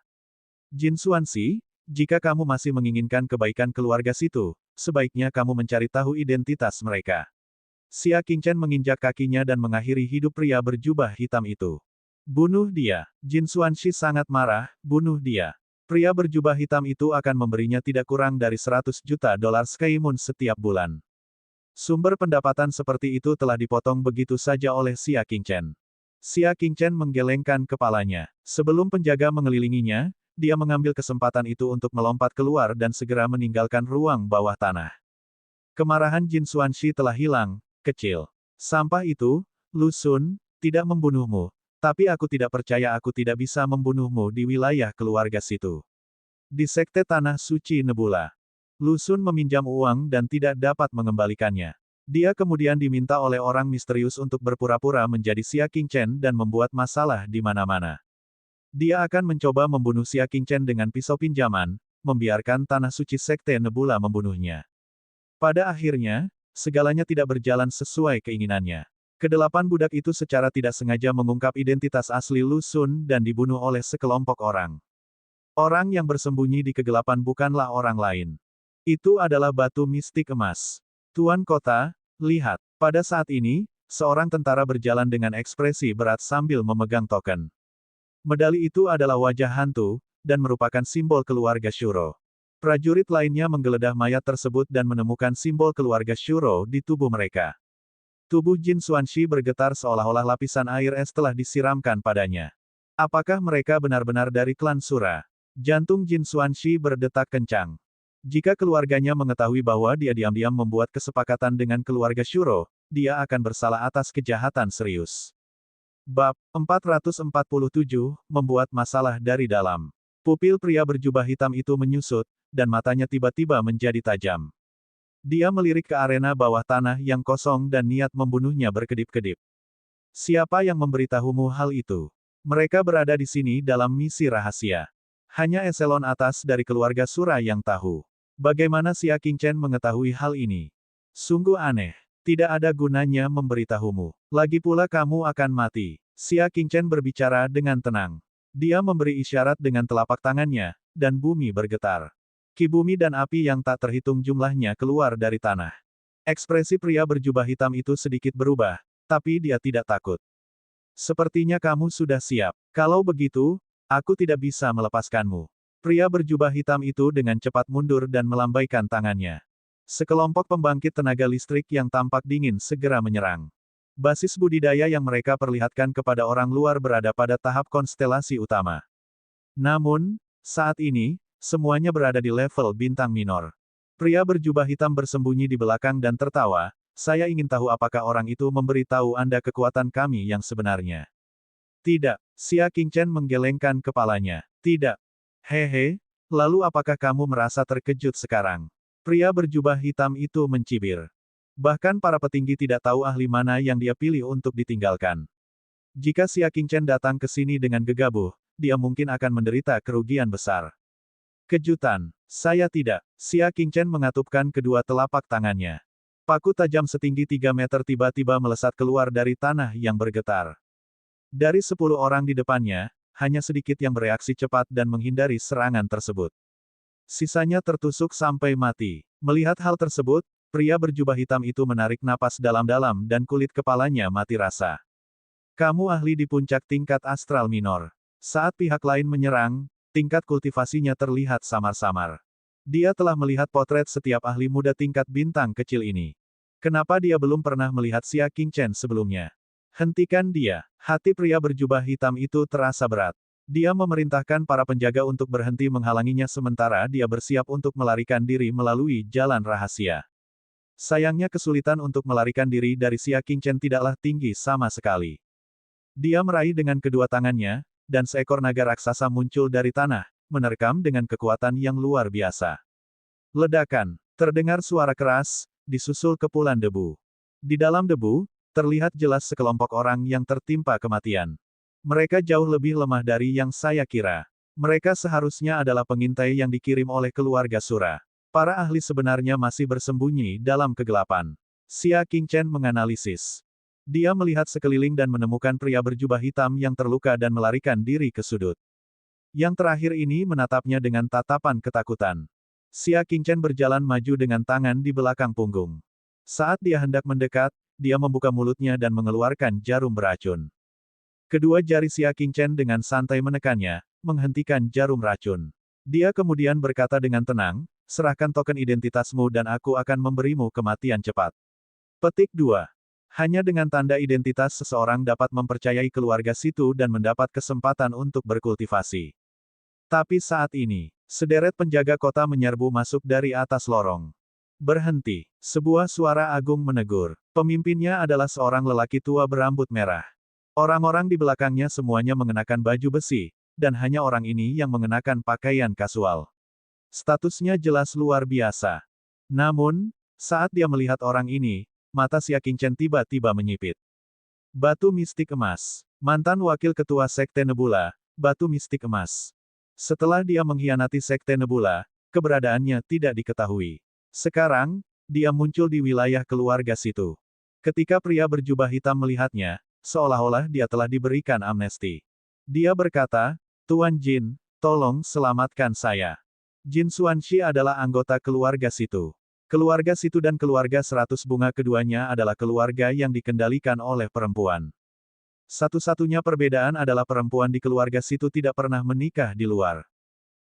"Jin Xuanxi, jika kamu masih menginginkan kebaikan keluarga situ, sebaiknya kamu mencari tahu identitas mereka." Xia Qingchen menginjak kakinya dan mengakhiri hidup pria berjubah hitam itu. "Bunuh dia." Jin Xuanxi sangat marah, "Bunuh dia. Pria berjubah hitam itu akan memberinya tidak kurang dari 100 juta dolar Skymoon setiap bulan." Sumber pendapatan seperti itu telah dipotong begitu saja oleh Xia Qingchen. Xia Qingchen menggelengkan kepalanya. Sebelum penjaga mengelilinginya, dia mengambil kesempatan itu untuk melompat keluar dan segera meninggalkan ruang bawah tanah. Kemarahan Jin Xuanxi telah hilang, "Kecil. Sampah itu, Lu Xun, tidak membunuhmu. Tapi aku tidak percaya aku tidak bisa membunuhmu di wilayah keluarga situ. Di Sekte Tanah Suci Nebula. Lu Xun meminjam uang dan tidak dapat mengembalikannya. Dia kemudian diminta oleh orang misterius untuk berpura-pura menjadi Xia Qingchen dan membuat masalah di mana-mana. Dia akan mencoba membunuh Xia Qingchen dengan pisau pinjaman, membiarkan Tanah Suci Sekte Nebula membunuhnya. Pada akhirnya, segalanya tidak berjalan sesuai keinginannya. Kedelapan budak itu secara tidak sengaja mengungkap identitas asli Lu Xun dan dibunuh oleh sekelompok orang. Orang yang bersembunyi di kegelapan bukanlah orang lain. Itu adalah batu mistik emas. "Tuan Kota, lihat." Pada saat ini, seorang tentara berjalan dengan ekspresi berat sambil memegang token. Medali itu adalah wajah hantu, dan merupakan simbol keluarga Shuro. Prajurit lainnya menggeledah mayat tersebut dan menemukan simbol keluarga Shuro di tubuh mereka. Tubuh Jin Xuanxi bergetar seolah-olah lapisan air es telah disiramkan padanya. Apakah mereka benar-benar dari klan Sura? Jantung Jin Xuanxi berdetak kencang. Jika keluarganya mengetahui bahwa dia diam-diam membuat kesepakatan dengan keluarga Shuro, dia akan bersalah atas kejahatan serius. Bab 447, membuat masalah dari dalam. Pupil pria berjubah hitam itu menyusut, dan matanya tiba-tiba menjadi tajam. Dia melirik ke arena bawah tanah yang kosong dan niat membunuhnya berkedip-kedip. "Siapa yang memberitahumu hal itu? Mereka berada di sini dalam misi rahasia. Hanya eselon atas dari keluarga Sura yang tahu. Bagaimana Xia Qingchen mengetahui hal ini? Sungguh aneh. Tidak ada gunanya memberitahumu. Lagi pula kamu akan mati." Xia Qingchen berbicara dengan tenang. Dia memberi isyarat dengan telapak tangannya, dan bumi bergetar. Ki bumi dan api yang tak terhitung jumlahnya keluar dari tanah. Ekspresi pria berjubah hitam itu sedikit berubah, tapi dia tidak takut. "Sepertinya kamu sudah siap. Kalau begitu, aku tidak bisa melepaskanmu." Pria berjubah hitam itu dengan cepat mundur dan melambaikan tangannya. Sekelompok pembangkit tenaga listrik yang tampak dingin segera menyerang. Basis budidaya yang mereka perlihatkan kepada orang luar berada pada tahap konstelasi utama. Namun, saat ini, semuanya berada di level bintang minor. Pria berjubah hitam bersembunyi di belakang dan tertawa, saya ingin tahu apakah orang itu memberitahu Anda kekuatan kami yang sebenarnya. Tidak, Xia Qingchen menggelengkan kepalanya. Tidak. Hehe, lalu apakah kamu merasa terkejut sekarang? Pria berjubah hitam itu mencibir. Bahkan para petinggi tidak tahu ahli mana yang dia pilih untuk ditinggalkan. Jika Xia Qingchen datang ke sini dengan gegabah, dia mungkin akan menderita kerugian besar. Kejutan, saya tidak. Xia Qingchen mengatupkan kedua telapak tangannya. Paku tajam setinggi 3 meter tiba-tiba melesat keluar dari tanah yang bergetar. Dari 10 orang di depannya, hanya sedikit yang bereaksi cepat dan menghindari serangan tersebut. Sisanya tertusuk sampai mati. Melihat hal tersebut, pria berjubah hitam itu menarik napas dalam-dalam dan kulit kepalanya mati rasa. Kamu ahli di puncak tingkat astral minor. Saat pihak lain menyerang, tingkat kultivasinya terlihat samar-samar. Dia telah melihat potret setiap ahli muda tingkat bintang kecil ini. Kenapa dia belum pernah melihat Xia Qingchen sebelumnya? Hentikan dia. Hati pria berjubah hitam itu terasa berat. Dia memerintahkan para penjaga untuk berhenti menghalanginya sementara dia bersiap untuk melarikan diri melalui jalan rahasia. Sayangnya kesulitan untuk melarikan diri dari Xia Qingchen tidaklah tinggi sama sekali. Dia meraih dengan kedua tangannya, dan seekor naga raksasa muncul dari tanah, menerkam dengan kekuatan yang luar biasa. Ledakan. Terdengar suara keras, disusul kepulan debu. Di dalam debu, terlihat jelas sekelompok orang yang tertimpa kematian. Mereka jauh lebih lemah dari yang saya kira. Mereka seharusnya adalah pengintai yang dikirim oleh keluarga Sura. Para ahli sebenarnya masih bersembunyi dalam kegelapan. Xia Qingchen menganalisis. Dia melihat sekeliling dan menemukan pria berjubah hitam yang terluka dan melarikan diri ke sudut. Yang terakhir ini menatapnya dengan tatapan ketakutan. Xia Qingchen berjalan maju dengan tangan di belakang punggung. Saat dia hendak mendekat, dia membuka mulutnya dan mengeluarkan jarum beracun. Kedua jari Xia Qingchen dengan santai menekannya, menghentikan jarum racun. Dia kemudian berkata dengan tenang, serahkan token identitasmu dan aku akan memberimu kematian cepat. Petik 2. Hanya dengan tanda identitas seseorang dapat mempercayai keluarga situ dan mendapat kesempatan untuk berkultivasi. Tapi saat ini, sederet penjaga kota menyerbu masuk dari atas lorong. Berhenti. Sebuah suara agung menegur. Pemimpinnya adalah seorang lelaki tua berambut merah. Orang-orang di belakangnya semuanya mengenakan baju besi, dan hanya orang ini yang mengenakan pakaian kasual. Statusnya jelas luar biasa. Namun, saat dia melihat orang ini, mata Xia Qingchen tiba-tiba menyipit. Batu mistik emas. Mantan wakil ketua Sekte Nebula, batu mistik emas. Setelah dia mengkhianati Sekte Nebula, keberadaannya tidak diketahui. Sekarang, dia muncul di wilayah keluarga situ. Ketika pria berjubah hitam melihatnya, seolah-olah dia telah diberikan amnesti. Dia berkata, Tuan Jin, tolong selamatkan saya. Jin Xuanxi adalah anggota keluarga situ. Keluarga situ dan keluarga 100 bunga keduanya adalah keluarga yang dikendalikan oleh perempuan. Satu-satunya perbedaan adalah perempuan di keluarga situ tidak pernah menikah di luar.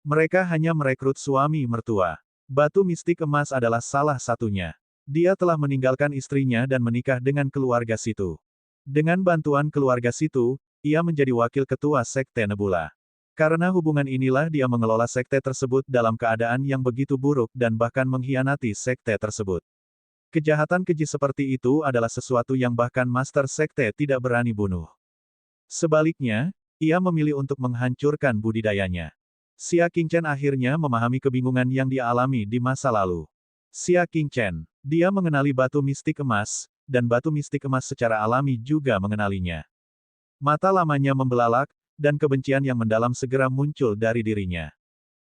Mereka hanya merekrut suami mertua. Batu mistik emas adalah salah satunya. Dia telah meninggalkan istrinya dan menikah dengan keluarga situ. Dengan bantuan keluarga situ, ia menjadi wakil ketua Sekte Nebula. Karena hubungan inilah dia mengelola sekte tersebut dalam keadaan yang begitu buruk dan bahkan mengkhianati sekte tersebut. Kejahatan keji seperti itu adalah sesuatu yang bahkan master sekte tidak berani bunuh. Sebaliknya, ia memilih untuk menghancurkan budidayanya. Xia Qingchen akhirnya memahami kebingungan yang dia alami di masa lalu. Xia Qingchen, dia mengenali batu mistik emas, dan batu mistik emas secara alami juga mengenalinya. Mata lamanya membelalak, dan kebencian yang mendalam segera muncul dari dirinya.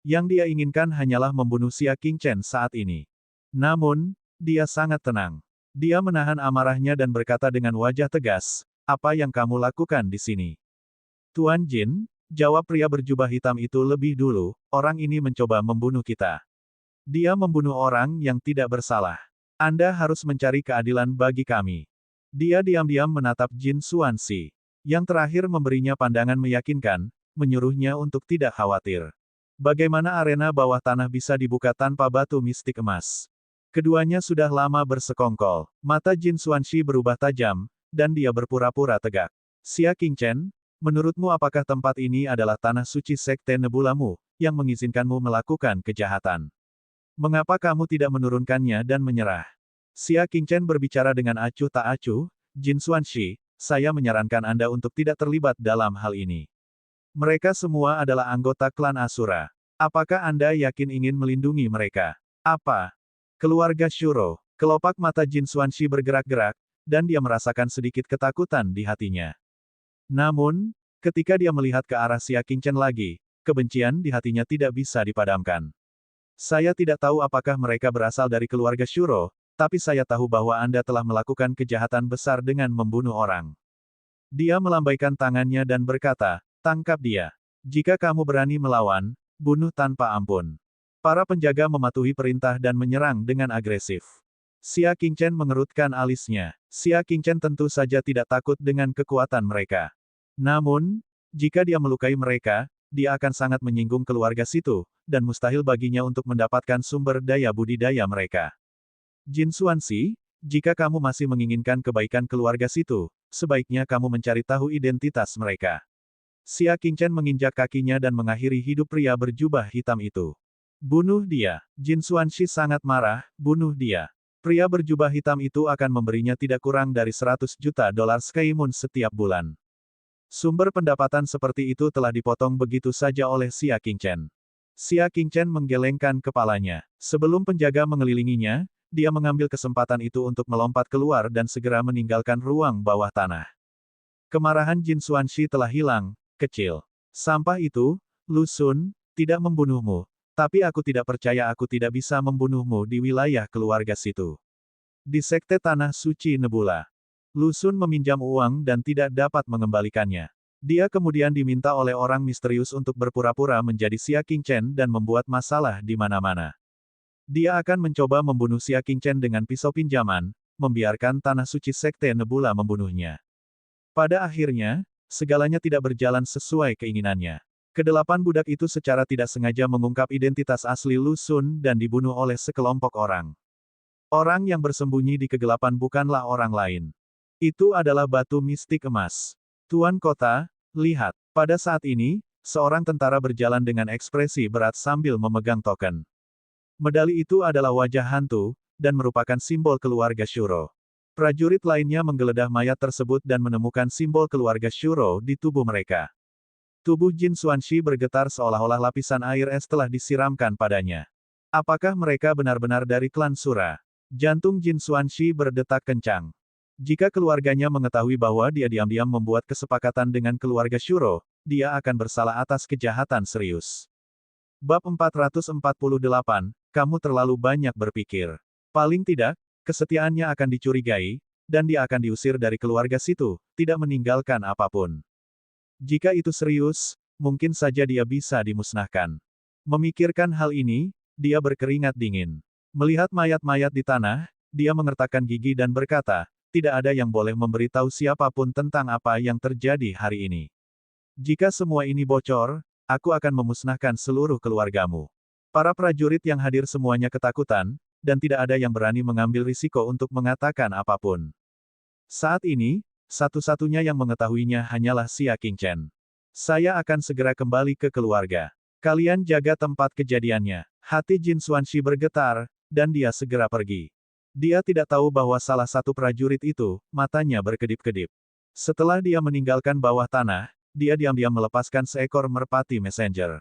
Yang dia inginkan hanyalah membunuh Xia Qingchen saat ini. Namun, dia sangat tenang. Dia menahan amarahnya dan berkata dengan wajah tegas, apa yang kamu lakukan di sini? Tuan Jin, jawab pria berjubah hitam itu lebih dulu, orang ini mencoba membunuh kita. Dia membunuh orang yang tidak bersalah. Anda harus mencari keadilan bagi kami. Dia diam-diam menatap Jin Xuanxi. Yang terakhir memberinya pandangan meyakinkan, menyuruhnya untuk tidak khawatir. Bagaimana arena bawah tanah bisa dibuka tanpa batu mistik emas? Keduanya sudah lama bersekongkol. Mata Jin Xuanxi berubah tajam, dan dia berpura-pura tegak. Xia Qingchen, menurutmu apakah tempat ini adalah tanah suci Sekte Nebulamu, yang mengizinkanmu melakukan kejahatan? Mengapa kamu tidak menurunkannya dan menyerah? Xia Qingchen berbicara dengan acuh tak acuh, Jin Xuanxi, saya menyarankan Anda untuk tidak terlibat dalam hal ini. Mereka semua adalah anggota klan Asura. Apakah Anda yakin ingin melindungi mereka? Apa? Keluarga Shuro. Kelopak mata Jin Xuanxi bergerak-gerak, dan dia merasakan sedikit ketakutan di hatinya. Namun, ketika dia melihat ke arah Xia Qingchen lagi, kebencian di hatinya tidak bisa dipadamkan. Saya tidak tahu apakah mereka berasal dari keluarga Shuro, tapi saya tahu bahwa Anda telah melakukan kejahatan besar dengan membunuh orang. Dia melambaikan tangannya dan berkata, tangkap dia. Jika kamu berani melawan, bunuh tanpa ampun. Para penjaga mematuhi perintah dan menyerang dengan agresif. Xia Qingchen mengerutkan alisnya. Xia Qingchen tentu saja tidak takut dengan kekuatan mereka. Namun, jika dia melukai mereka, dia akan sangat menyinggung keluarga situ, dan mustahil baginya untuk mendapatkan sumber daya budidaya mereka. Jin Xuanxi, jika kamu masih menginginkan kebaikan keluarga situ, sebaiknya kamu mencari tahu identitas mereka. Xia Qingchen menginjak kakinya dan mengakhiri hidup pria berjubah hitam itu. Bunuh dia. Jin Xuanxi sangat marah, bunuh dia. Pria berjubah hitam itu akan memberinya tidak kurang dari 100 juta dolar Skymoon setiap bulan. Sumber pendapatan seperti itu telah dipotong begitu saja oleh Xia Qingchen. Xia Qingchen menggelengkan kepalanya. Sebelum penjaga mengelilinginya, dia mengambil kesempatan itu untuk melompat keluar dan segera meninggalkan ruang bawah tanah. Kemarahan Jin Xuanxi telah hilang, kecil. Sampah itu, Lu Xun, tidak membunuhmu. Tapi aku tidak percaya aku tidak bisa membunuhmu di wilayah keluarga situ. Di Sekte Tanah Suci Nebula. Lu Xun meminjam uang dan tidak dapat mengembalikannya. Dia kemudian diminta oleh orang misterius untuk berpura-pura menjadi Xia Qingchen dan membuat masalah di mana-mana. Dia akan mencoba membunuh Xia Qingchen dengan pisau pinjaman, membiarkan Tanah Suci Sekte Nebula membunuhnya. Pada akhirnya, segalanya tidak berjalan sesuai keinginannya. Kedelapan budak itu secara tidak sengaja mengungkap identitas asli Lu Xun dan dibunuh oleh sekelompok orang. Orang yang bersembunyi di kegelapan bukanlah orang lain. Itu adalah batu mistik emas. Tuan Kota, lihat. Pada saat ini, seorang tentara berjalan dengan ekspresi berat sambil memegang token. Medali itu adalah wajah hantu, dan merupakan simbol keluarga Shuro. Prajurit lainnya menggeledah mayat tersebut dan menemukan simbol keluarga Shuro di tubuh mereka. Tubuh Jin Xuanxi bergetar seolah-olah lapisan air es telah disiramkan padanya. Apakah mereka benar-benar dari klan Sura? Jantung Jin Xuanxi berdetak kencang. Jika keluarganya mengetahui bahwa dia diam-diam membuat kesepakatan dengan keluarga Shuro, dia akan bersalah atas kejahatan serius. Bab 448, kamu terlalu banyak berpikir. Paling tidak, kesetiaannya akan dicurigai, dan dia akan diusir dari keluarga situ, tidak meninggalkan apapun. Jika itu serius, mungkin saja dia bisa dimusnahkan. Memikirkan hal ini, dia berkeringat dingin. Melihat mayat-mayat di tanah, dia mengertakkan gigi dan berkata, tidak ada yang boleh memberitahu siapapun tentang apa yang terjadi hari ini. Jika semua ini bocor, aku akan memusnahkan seluruh keluargamu. Para prajurit yang hadir semuanya ketakutan, dan tidak ada yang berani mengambil risiko untuk mengatakan apapun. Saat ini, satu-satunya yang mengetahuinya hanyalah Xia Qingchen. Saya akan segera kembali ke keluarga. Kalian jaga tempat kejadiannya. Hati Jin Xuanxi bergetar, dan dia segera pergi. Dia tidak tahu bahwa salah satu prajurit itu, matanya berkedip-kedip. Setelah dia meninggalkan bawah tanah, dia diam-diam melepaskan seekor merpati messenger.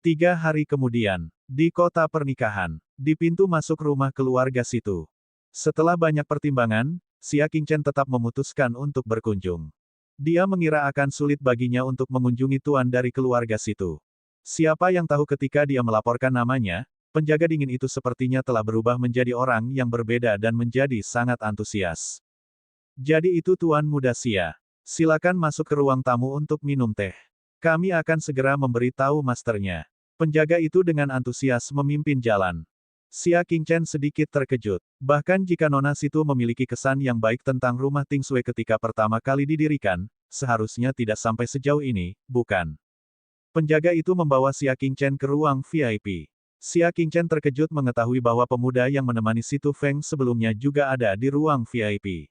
3 hari kemudian, di kota pernikahan, di pintu masuk rumah keluarga situ. Setelah banyak pertimbangan, Xia Qingchen tetap memutuskan untuk berkunjung. Dia mengira akan sulit baginya untuk mengunjungi tuan dari keluarga situ. Siapa yang tahu ketika dia melaporkan namanya, penjaga dingin itu sepertinya telah berubah menjadi orang yang berbeda dan menjadi sangat antusias. Jadi itu Tuan Muda Xia. Silakan masuk ke ruang tamu untuk minum teh. Kami akan segera memberitahu masternya. Penjaga itu dengan antusias memimpin jalan. Xia Qingchen sedikit terkejut. Bahkan jika nona situ memiliki kesan yang baik tentang rumah Tingsui ketika pertama kali didirikan, seharusnya tidak sampai sejauh ini, bukan? Penjaga itu membawa Xia Qingchen ke ruang VIP. Xia Qingchen terkejut mengetahui bahwa pemuda yang menemani situ Feng sebelumnya juga ada di ruang VIP.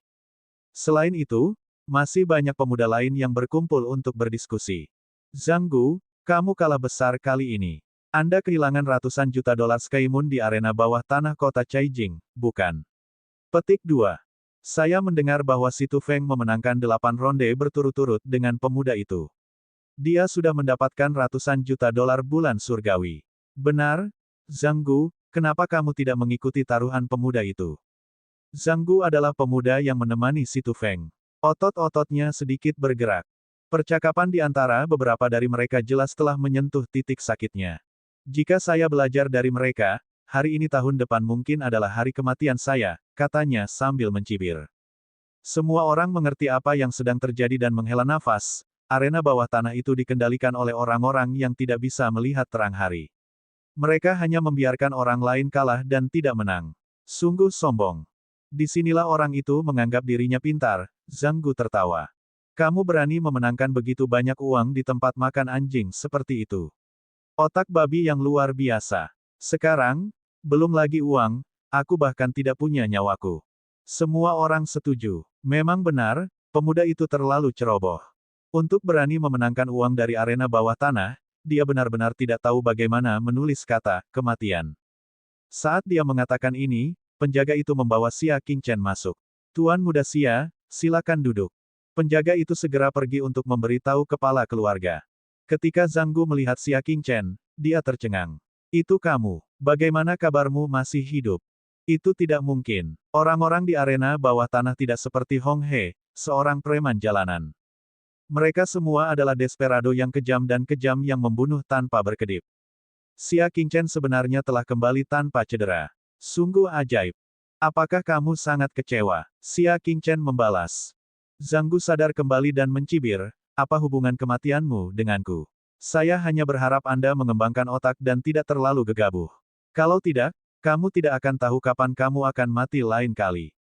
Selain itu, masih banyak pemuda lain yang berkumpul untuk berdiskusi. Zhang Gu, kamu kalah besar kali ini. Anda kehilangan ratusan juta dolar Skymoon di arena bawah tanah kota Caijing, bukan? Petik 2. Saya mendengar bahwa Si Tu Feng memenangkan 8 ronde berturut-turut dengan pemuda itu. Dia sudah mendapatkan ratusan juta dolar bulan surgawi. Benar, Zhang Gu, kenapa kamu tidak mengikuti taruhan pemuda itu? Zhang Gu adalah pemuda yang menemani Si Tu Feng. Otot-ototnya sedikit bergerak. Percakapan di antara beberapa dari mereka jelas telah menyentuh titik sakitnya. Jika saya belajar dari mereka, hari ini tahun depan mungkin adalah hari kematian saya, katanya sambil mencibir. Semua orang mengerti apa yang sedang terjadi dan menghela nafas. Arena bawah tanah itu dikendalikan oleh orang-orang yang tidak bisa melihat terang hari. Mereka hanya membiarkan orang lain kalah dan tidak menang. Sungguh sombong. Disinilah orang itu menganggap dirinya pintar, Zhang Gu tertawa. Kamu berani memenangkan begitu banyak uang di tempat makan anjing seperti itu. Otak babi yang luar biasa. Sekarang, belum lagi uang, aku bahkan tidak punya nyawaku. Semua orang setuju. Memang benar, pemuda itu terlalu ceroboh. Untuk berani memenangkan uang dari arena bawah tanah, dia benar-benar tidak tahu bagaimana menulis kata kematian. Saat dia mengatakan ini, penjaga itu membawa Xia Qingchen masuk. Tuan muda Xia, silakan duduk. Penjaga itu segera pergi untuk memberitahu kepala keluarga. Ketika Zhang Gu melihat Xia Qingchen, dia tercengang. Itu kamu. Bagaimana kabarmu masih hidup? Itu tidak mungkin. Orang-orang di arena bawah tanah tidak seperti Hong He, seorang preman jalanan. Mereka semua adalah desperado yang kejam yang membunuh tanpa berkedip. Xia Qingchen sebenarnya telah kembali tanpa cedera. Sungguh ajaib. Apakah kamu sangat kecewa? Xia Qingchen membalas. Zhang Gu sadar kembali dan mencibir, apa hubungan kematianmu denganku? Saya hanya berharap Anda mengembangkan otak dan tidak terlalu gegabah. Kalau tidak, kamu tidak akan tahu kapan kamu akan mati lain kali.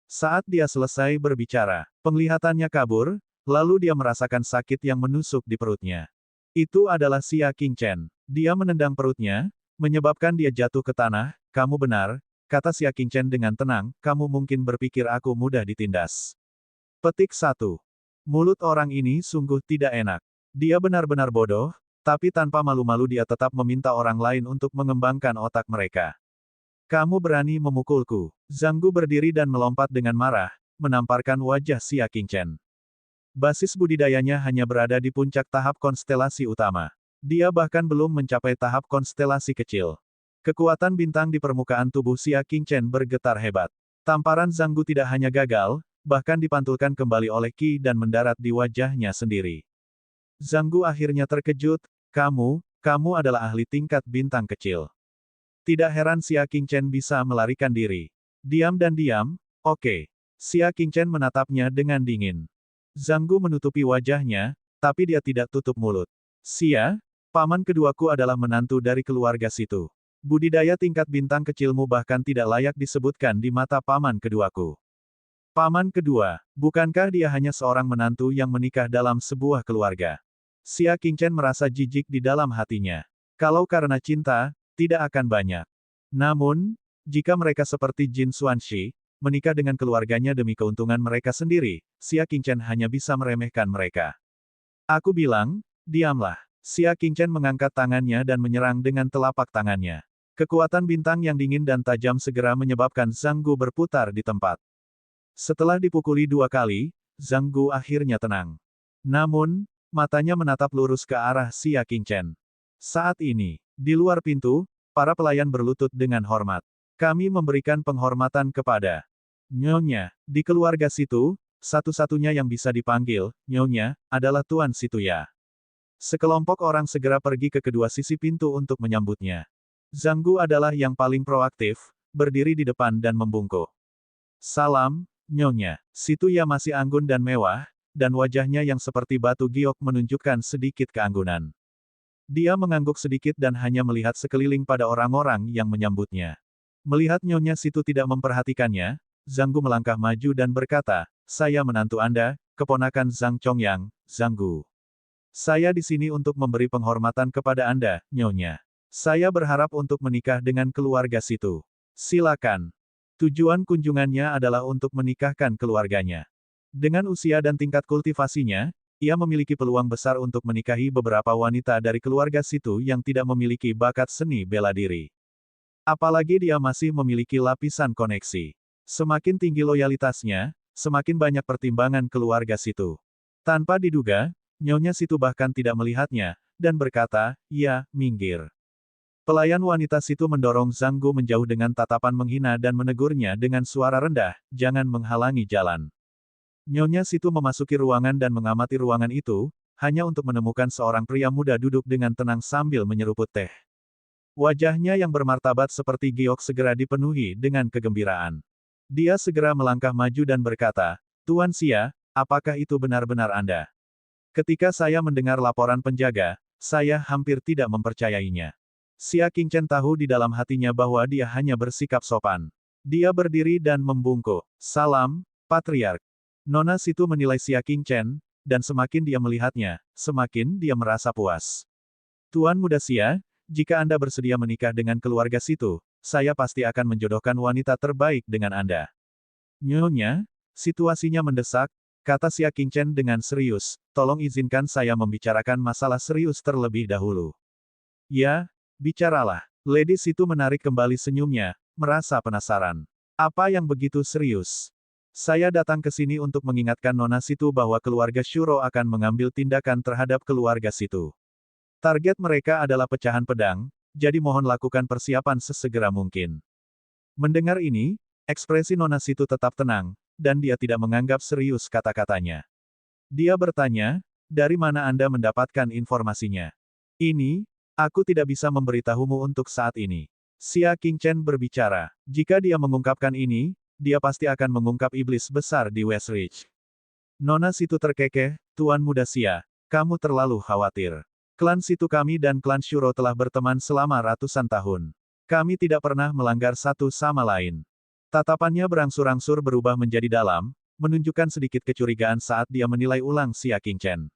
Saat dia selesai berbicara, penglihatannya kabur, lalu dia merasakan sakit yang menusuk di perutnya. Itu adalah Xia Qingchen. Dia menendang perutnya, menyebabkan dia jatuh ke tanah. Kamu benar, kata Xia Qingchen dengan tenang, kamu mungkin berpikir aku mudah ditindas. Petik 1. Mulut orang ini sungguh tidak enak. Dia benar-benar bodoh, tapi tanpa malu-malu dia tetap meminta orang lain untuk mengembangkan otak mereka. Kamu berani memukulku. Zhang Gu berdiri dan melompat dengan marah, menamparkan wajah Xia Qingchen. Basis budidayanya hanya berada di puncak tahap konstelasi utama. Dia bahkan belum mencapai tahap konstelasi kecil. Kekuatan bintang di permukaan tubuh Xia Qingchen bergetar hebat. Tamparan Zhang Gu tidak hanya gagal, bahkan dipantulkan kembali oleh Qi dan mendarat di wajahnya sendiri. Zhang Gu akhirnya terkejut, kamu adalah ahli tingkat bintang kecil. Tidak heran Xia Qingchen bisa melarikan diri. Diam dan diam, oke. Xia Qingchen menatapnya dengan dingin. Zhang Gu menutupi wajahnya, tapi dia tidak tutup mulut. Xia, paman keduaku adalah menantu dari keluarga situ. Budidaya tingkat bintang kecilmu bahkan tidak layak disebutkan di mata paman keduaku. Paman kedua, bukankah dia hanya seorang menantu yang menikah dalam sebuah keluarga? Xia Qingchen merasa jijik di dalam hatinya. Kalau karena cinta, tidak akan banyak. Namun, jika mereka seperti Jin Xuanxi, menikah dengan keluarganya demi keuntungan mereka sendiri, Xia Qingchen hanya bisa meremehkan mereka. Aku bilang, diamlah. Xia Qingchen mengangkat tangannya dan menyerang dengan telapak tangannya. Kekuatan bintang yang dingin dan tajam segera menyebabkan Zhang Gu berputar di tempat. Setelah dipukuli 2 kali, Zhang Gu akhirnya tenang. Namun, matanya menatap lurus ke arah Xia Qingchen. Saat ini, di luar pintu, para pelayan berlutut dengan hormat. Kami memberikan penghormatan kepada Nyonya. Di keluarga situ, satu-satunya yang bisa dipanggil Nyonya adalah Tuan Situya. Sekelompok orang segera pergi ke kedua sisi pintu untuk menyambutnya. Zhang Gu adalah yang paling proaktif, berdiri di depan dan membungkuk. Salam, Nyonya. Situya masih anggun dan mewah, dan wajahnya yang seperti batu giok menunjukkan sedikit keanggunan. Dia mengangguk sedikit dan hanya melihat sekeliling pada orang-orang yang menyambutnya. Melihat Nyonya Situ tidak memperhatikannya, Zhang Gu melangkah maju dan berkata, saya menantu Anda, keponakan Zhang Chongyang, Zhang Gu. Saya di sini untuk memberi penghormatan kepada Anda, Nyonya. Saya berharap untuk menikah dengan keluarga Situ. Silakan. Tujuan kunjungannya adalah untuk menikahkan keluarganya. Dengan usia dan tingkat kultivasinya, ia memiliki peluang besar untuk menikahi beberapa wanita dari keluarga situ yang tidak memiliki bakat seni bela diri. Apalagi dia masih memiliki lapisan koneksi. Semakin tinggi loyalitasnya, semakin banyak pertimbangan keluarga situ. Tanpa diduga, Nyonya Situ bahkan tidak melihatnya, dan berkata, "Ya, minggir." Pelayan wanita situ mendorong Zhang Gu menjauh dengan tatapan menghina dan menegurnya dengan suara rendah, "Jangan menghalangi jalan." Nyonya Situ memasuki ruangan dan mengamati ruangan itu, hanya untuk menemukan seorang pria muda duduk dengan tenang sambil menyeruput teh. Wajahnya yang bermartabat seperti giok segera dipenuhi dengan kegembiraan. Dia segera melangkah maju dan berkata, "Tuan Xia, apakah itu benar-benar Anda?" Ketika saya mendengar laporan penjaga, saya hampir tidak mempercayainya. Xia Qingchen tahu di dalam hatinya bahwa dia hanya bersikap sopan. Dia berdiri dan membungkuk. "Salam, Patriark." Nona Situ menilai Xia Qingchen, dan semakin dia melihatnya, semakin dia merasa puas. "Tuan Muda Xia, jika Anda bersedia menikah dengan keluarga Situ, saya pasti akan menjodohkan wanita terbaik dengan Anda." "Nyonya, situasinya mendesak," kata Xia Qingchen dengan serius, "tolong izinkan saya membicarakan masalah serius terlebih dahulu." "Ya, bicaralah." Lady Situ menarik kembali senyumnya, merasa penasaran. "Apa yang begitu serius?" "Saya datang ke sini untuk mengingatkan Nona Situ bahwa keluarga Shuro akan mengambil tindakan terhadap keluarga Situ. Target mereka adalah pecahan pedang, jadi mohon lakukan persiapan sesegera mungkin." Mendengar ini, ekspresi Nona Situ tetap tenang, dan dia tidak menganggap serius kata-katanya. Dia bertanya, "Dari mana Anda mendapatkan informasinya?" "Ini, aku tidak bisa memberitahumu untuk saat ini." Xia Qingchen berbicara. Jika dia mengungkapkan ini, dia pasti akan mengungkap iblis besar di Westridge. Nona Situ terkekeh, "Tuan Muda Xia, kamu terlalu khawatir. Klan Situ kami dan klan Shuro telah berteman selama ratusan tahun. Kami tidak pernah melanggar satu sama lain." Tatapannya berangsur-angsur berubah menjadi dalam, menunjukkan sedikit kecurigaan saat dia menilai ulang Xia Qingchen.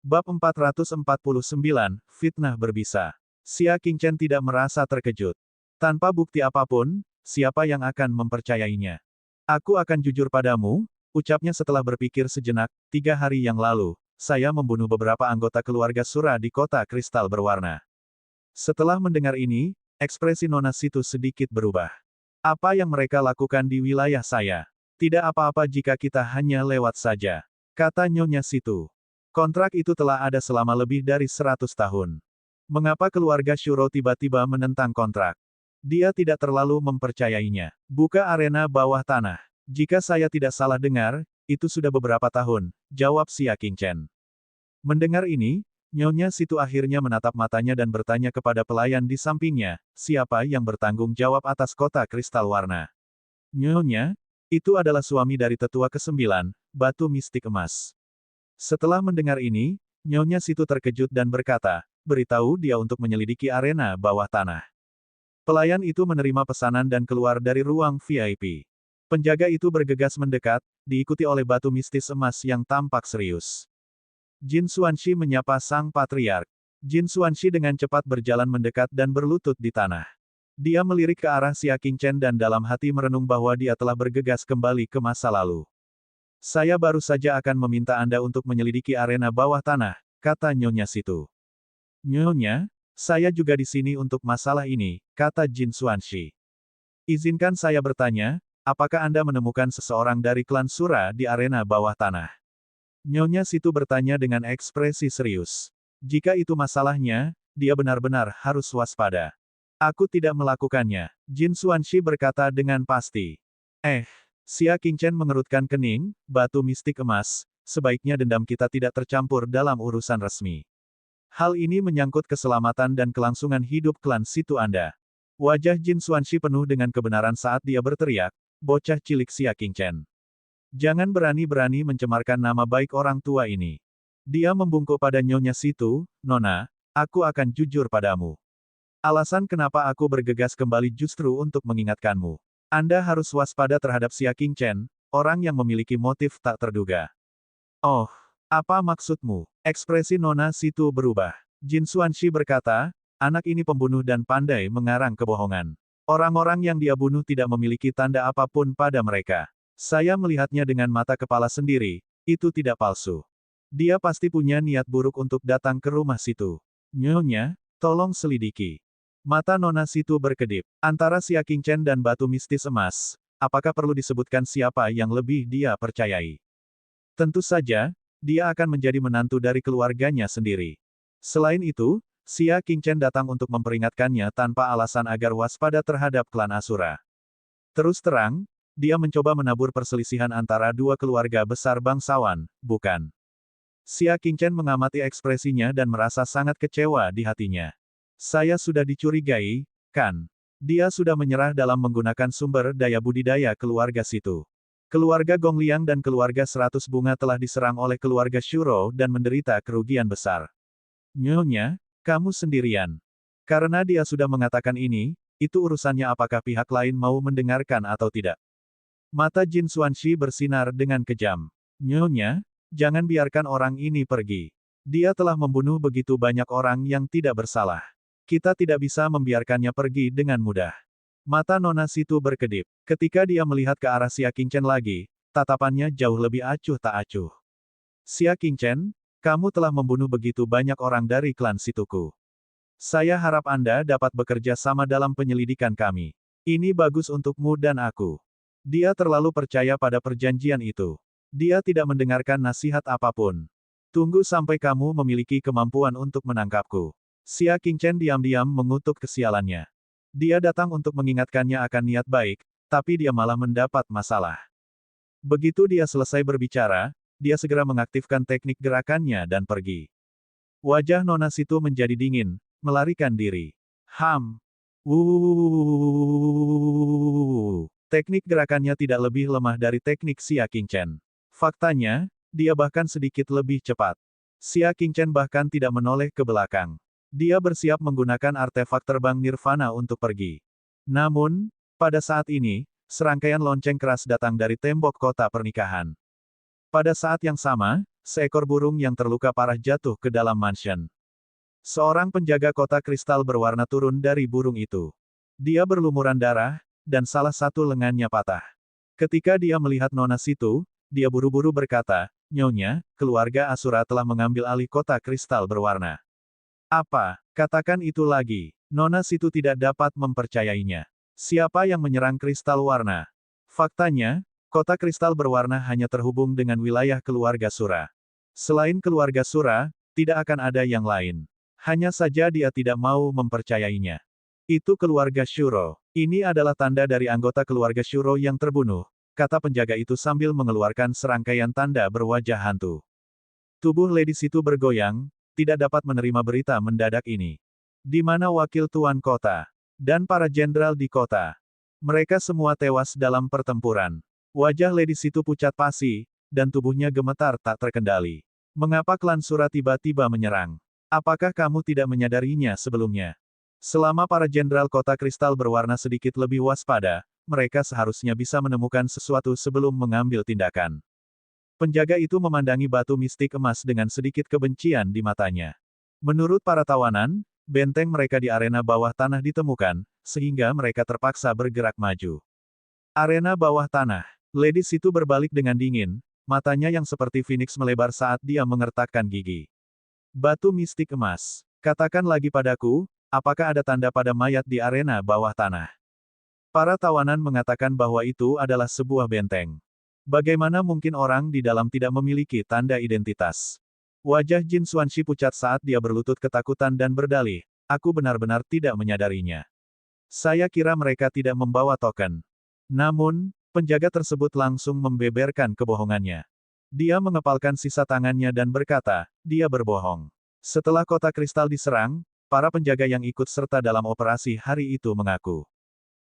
Bab 449, Fitnah Berbisa. Xia Qingchen tidak merasa terkejut. Tanpa bukti apapun, siapa yang akan mempercayainya? "Aku akan jujur padamu," ucapnya setelah berpikir sejenak, 3 hari yang lalu, saya membunuh beberapa anggota keluarga Sura di kota kristal berwarna." Setelah mendengar ini, ekspresi Nona Situ sedikit berubah. "Apa yang mereka lakukan di wilayah saya? Tidak apa-apa jika kita hanya lewat saja," kata Nyonya Situ. "Kontrak itu telah ada selama lebih dari 100 tahun. Mengapa keluarga Shuro tiba-tiba menentang kontrak?" Dia tidak terlalu mempercayainya. "Buka arena bawah tanah." "Jika saya tidak salah dengar, itu sudah beberapa tahun," jawab Xia Qingchen. Mendengar ini, Nyonya Situ akhirnya menatap matanya dan bertanya kepada pelayan di sampingnya, "Siapa yang bertanggung jawab atas kota kristal warna?" "Nyonya, itu adalah suami dari tetua ke-9, Batu Mistik Emas." Setelah mendengar ini, Nyonya Situ terkejut dan berkata, "Beritahu dia untuk menyelidiki arena bawah tanah." Pelayan itu menerima pesanan dan keluar dari ruang VIP. Penjaga itu bergegas mendekat, diikuti oleh batu mistis emas yang tampak serius. Jin Xuanxi menyapa sang patriark. Jin Xuanxi dengan cepat berjalan mendekat dan berlutut di tanah. Dia melirik ke arah Xia Qingchen dan dalam hati merenung bahwa dia telah bergegas kembali ke masa lalu. "Saya baru saja akan meminta Anda untuk menyelidiki arena bawah tanah," kata Nyonya Situ. "Nyonya, saya juga di sini untuk masalah ini," kata Jin Xuanxi. "Izinkan saya bertanya, apakah Anda menemukan seseorang dari klan Sura di arena bawah tanah?" Nyonya Situ bertanya dengan ekspresi serius. "Jika itu masalahnya, dia benar-benar harus waspada." "Aku tidak melakukannya," Jin Xuanxi berkata dengan pasti. Xia Qingchen mengerutkan kening, "Batu mistik emas, sebaiknya dendam kita tidak tercampur dalam urusan resmi. Hal ini menyangkut keselamatan dan kelangsungan hidup klan Situ Anda." Wajah Jin Xuanxi penuh dengan kebenaran saat dia berteriak, "Bocah cilik Xia Qingchen. Jangan berani-berani mencemarkan nama baik orang tua ini." Dia membungkuk pada Nyonya Situ, "Nona, aku akan jujur padamu. Alasan kenapa aku bergegas kembali justru untuk mengingatkanmu. Anda harus waspada terhadap Xia Qingchen, orang yang memiliki motif tak terduga." "Oh, apa maksudmu?" Ekspresi Nona Situ berubah. Jin Xuanxi berkata, "Anak ini pembunuh dan pandai mengarang kebohongan. Orang-orang yang dia bunuh tidak memiliki tanda apapun pada mereka. Saya melihatnya dengan mata kepala sendiri, itu tidak palsu. Dia pasti punya niat buruk untuk datang ke rumah situ. Nyonya, tolong selidiki. Mata Nona Situ berkedip. Antara Xia Qingchen dan batu mistis emas, apakah perlu disebutkan siapa yang lebih dia percayai? Tentu saja, dia akan menjadi menantu dari keluarganya sendiri. Selain itu, Xia Qingchen datang untuk memperingatkannya tanpa alasan agar waspada terhadap klan Asura. Terus terang, dia mencoba menabur perselisihan antara dua keluarga besar bangsawan, bukan? Xia Qingchen mengamati ekspresinya dan merasa sangat kecewa di hatinya. Saya sudah dicurigai, kan? Dia sudah menyerah dalam menggunakan sumber daya budidaya keluarga situ. Keluarga Gongliang dan keluarga 100 bunga telah diserang oleh keluarga Shuro dan menderita kerugian besar. Nyonya, kamu sendirian. Karena dia sudah mengatakan ini, itu urusannya apakah pihak lain mau mendengarkan atau tidak. Mata Jin Xuanxi bersinar dengan kejam. Nyonya, jangan biarkan orang ini pergi. Dia telah membunuh begitu banyak orang yang tidak bersalah. Kita tidak bisa membiarkannya pergi dengan mudah. Mata Nona Situ berkedip. Ketika dia melihat ke arah Xia Qingchen lagi, tatapannya jauh lebih acuh tak acuh. Xia Qingchen, kamu telah membunuh begitu banyak orang dari klan Situku. Saya harap Anda dapat bekerja sama dalam penyelidikan kami. Ini bagus untukmu dan aku. Dia terlalu percaya pada perjanjian itu. Dia tidak mendengarkan nasihat apapun. Tunggu sampai kamu memiliki kemampuan untuk menangkapku. Xia Qingchen diam-diam mengutuk kesialannya. Dia datang untuk mengingatkannya akan niat baik, tapi dia malah mendapat masalah. Begitu dia selesai berbicara, dia segera mengaktifkan teknik gerakannya dan pergi. Wajah Nona Situ menjadi dingin, melarikan diri. Teknik gerakannya tidak lebih lemah dari teknik Xia Qingchen. Faktanya, dia bahkan sedikit lebih cepat. Xia Qingchen bahkan tidak menoleh ke belakang. Dia bersiap menggunakan artefak terbang Nirvana untuk pergi. Namun, pada saat ini, serangkaian lonceng keras datang dari tembok kota pernikahan. Pada saat yang sama, seekor burung yang terluka parah jatuh ke dalam mansion. Seorang penjaga kota kristal berwarna turun dari burung itu. Dia berlumuran darah, dan salah satu lengannya patah. Ketika dia melihat Nona Situ, dia buru-buru berkata, Nyonya, keluarga Asura telah mengambil alih kota kristal berwarna. Apa? Katakan itu lagi. Nona Situ tidak dapat mempercayainya. Siapa yang menyerang kristal warna? Faktanya, kota kristal berwarna hanya terhubung dengan wilayah keluarga Sura. Selain keluarga Sura, tidak akan ada yang lain. Hanya saja dia tidak mau mempercayainya. Itu keluarga Shuro. Ini adalah tanda dari anggota keluarga Shuro yang terbunuh, kata penjaga itu sambil mengeluarkan serangkaian tanda berwajah hantu. Tubuh Lady Situ bergoyang, tidak dapat menerima berita mendadak ini. Di mana wakil tuan kota? Dan para jenderal di kota? Mereka semua tewas dalam pertempuran. Wajah Lady Situ pucat pasi, dan tubuhnya gemetar tak terkendali. Mengapa klan Sura tiba-tiba menyerang? Apakah kamu tidak menyadarinya sebelumnya? Selama para jenderal kota kristal berwarna sedikit lebih waspada, mereka seharusnya bisa menemukan sesuatu sebelum mengambil tindakan. Penjaga itu memandangi batu mistik emas dengan sedikit kebencian di matanya. Menurut para tawanan, benteng mereka di arena bawah tanah ditemukan, sehingga mereka terpaksa bergerak maju. Arena bawah tanah. Lady Situ berbalik dengan dingin, matanya yang seperti Phoenix melebar saat dia mengertakkan gigi. Batu mistik emas. Katakan lagi padaku, apakah ada tanda pada mayat di arena bawah tanah? Para tawanan mengatakan bahwa itu adalah sebuah benteng. Bagaimana mungkin orang di dalam tidak memiliki tanda identitas? Wajah Jin Xuanxi pucat saat dia berlutut ketakutan dan berdalih, aku benar-benar tidak menyadarinya. Saya kira mereka tidak membawa token. Namun, penjaga tersebut langsung membeberkan kebohongannya. Dia mengepalkan sisa tangannya dan berkata, dia berbohong. Setelah kota kristal diserang, para penjaga yang ikut serta dalam operasi hari itu mengaku.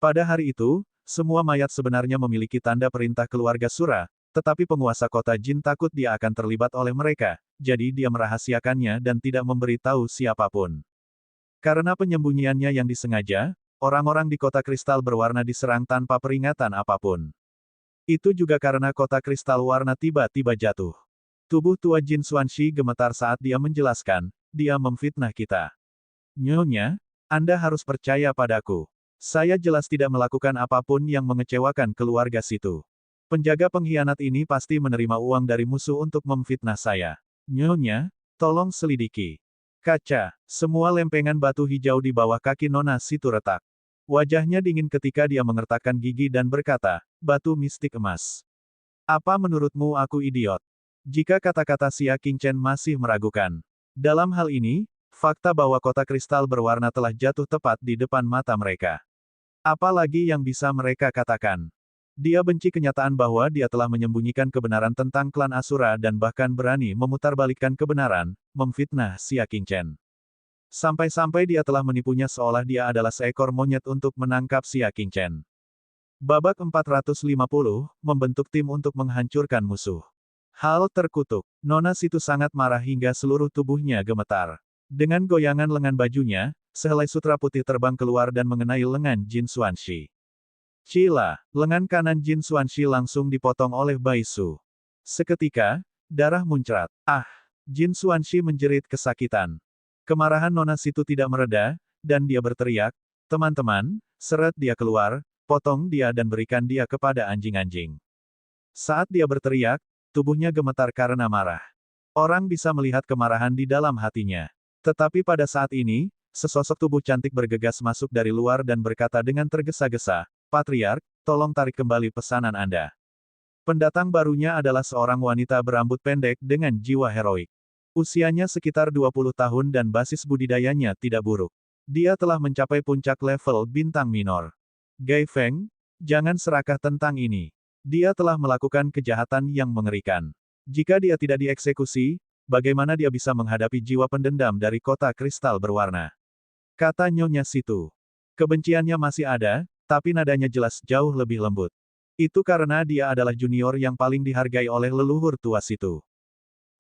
Pada hari itu, semua mayat sebenarnya memiliki tanda perintah keluarga Sura, tetapi penguasa kota Jin takut dia akan terlibat oleh mereka, jadi dia merahasiakannya dan tidak memberitahu siapapun. Karena penyembunyiannya yang disengaja, orang-orang di kota kristal berwarna diserang tanpa peringatan apapun. Itu juga karena kota kristal warna tiba-tiba jatuh. Tubuh tua Jin Xuanxi gemetar saat dia menjelaskan, dia memfitnah kita. Nyonya, Anda harus percaya padaku. Saya jelas tidak melakukan apapun yang mengecewakan keluarga Situ. Penjaga pengkhianat ini pasti menerima uang dari musuh untuk memfitnah saya. Nyonya, tolong selidiki. Kaca, semua lempengan batu hijau di bawah kaki Nona Situ retak. Wajahnya dingin ketika dia mengertakkan gigi dan berkata, batu mistik emas. Apa menurutmu aku idiot? Jika kata-kata Xia Qingchen masih meragukan. Dalam hal ini, fakta bahwa kota kristal berwarna telah jatuh tepat di depan mata mereka. Apalagi yang bisa mereka katakan? Dia benci kenyataan bahwa dia telah menyembunyikan kebenaran tentang klan Asura dan bahkan berani memutarbalikkan kebenaran, memfitnah Xia Qingchen. Sampai-sampai dia telah menipunya seolah dia adalah seekor monyet untuk menangkap Xia Qingchen. Babak 450, membentuk tim untuk menghancurkan musuh. Hal terkutuk. Nona Situ sangat marah hingga seluruh tubuhnya gemetar. Dengan goyangan lengan bajunya, sehelai sutra putih terbang keluar dan mengenai lengan Jin Xuanxi. Cila, lengan kanan Jin Xuanxi langsung dipotong oleh Bai Su. Seketika, darah muncrat. Ah! Jin Xuanxi menjerit kesakitan. Kemarahan Nona Situ tidak mereda, dan dia berteriak, teman-teman, seret dia keluar, potong dia dan berikan dia kepada anjing-anjing. Saat dia berteriak, tubuhnya gemetar karena marah. Orang bisa melihat kemarahan di dalam hatinya. Tetapi pada saat ini, sesosok tubuh cantik bergegas masuk dari luar dan berkata dengan tergesa-gesa, Patriark, tolong tarik kembali pesanan Anda. Pendatang barunya adalah seorang wanita berambut pendek dengan jiwa heroik. Usianya sekitar 20 tahun dan basis budidayanya tidak buruk. Dia telah mencapai puncak level bintang minor. Gai Feng, jangan serakah tentang ini. Dia telah melakukan kejahatan yang mengerikan. Jika dia tidak dieksekusi, bagaimana dia bisa menghadapi jiwa pendendam dari kota kristal berwarna? Kata Nyonya Situ. Kebenciannya masih ada, tapi nadanya jelas jauh lebih lembut. Itu karena dia adalah junior yang paling dihargai oleh leluhur tua Situ.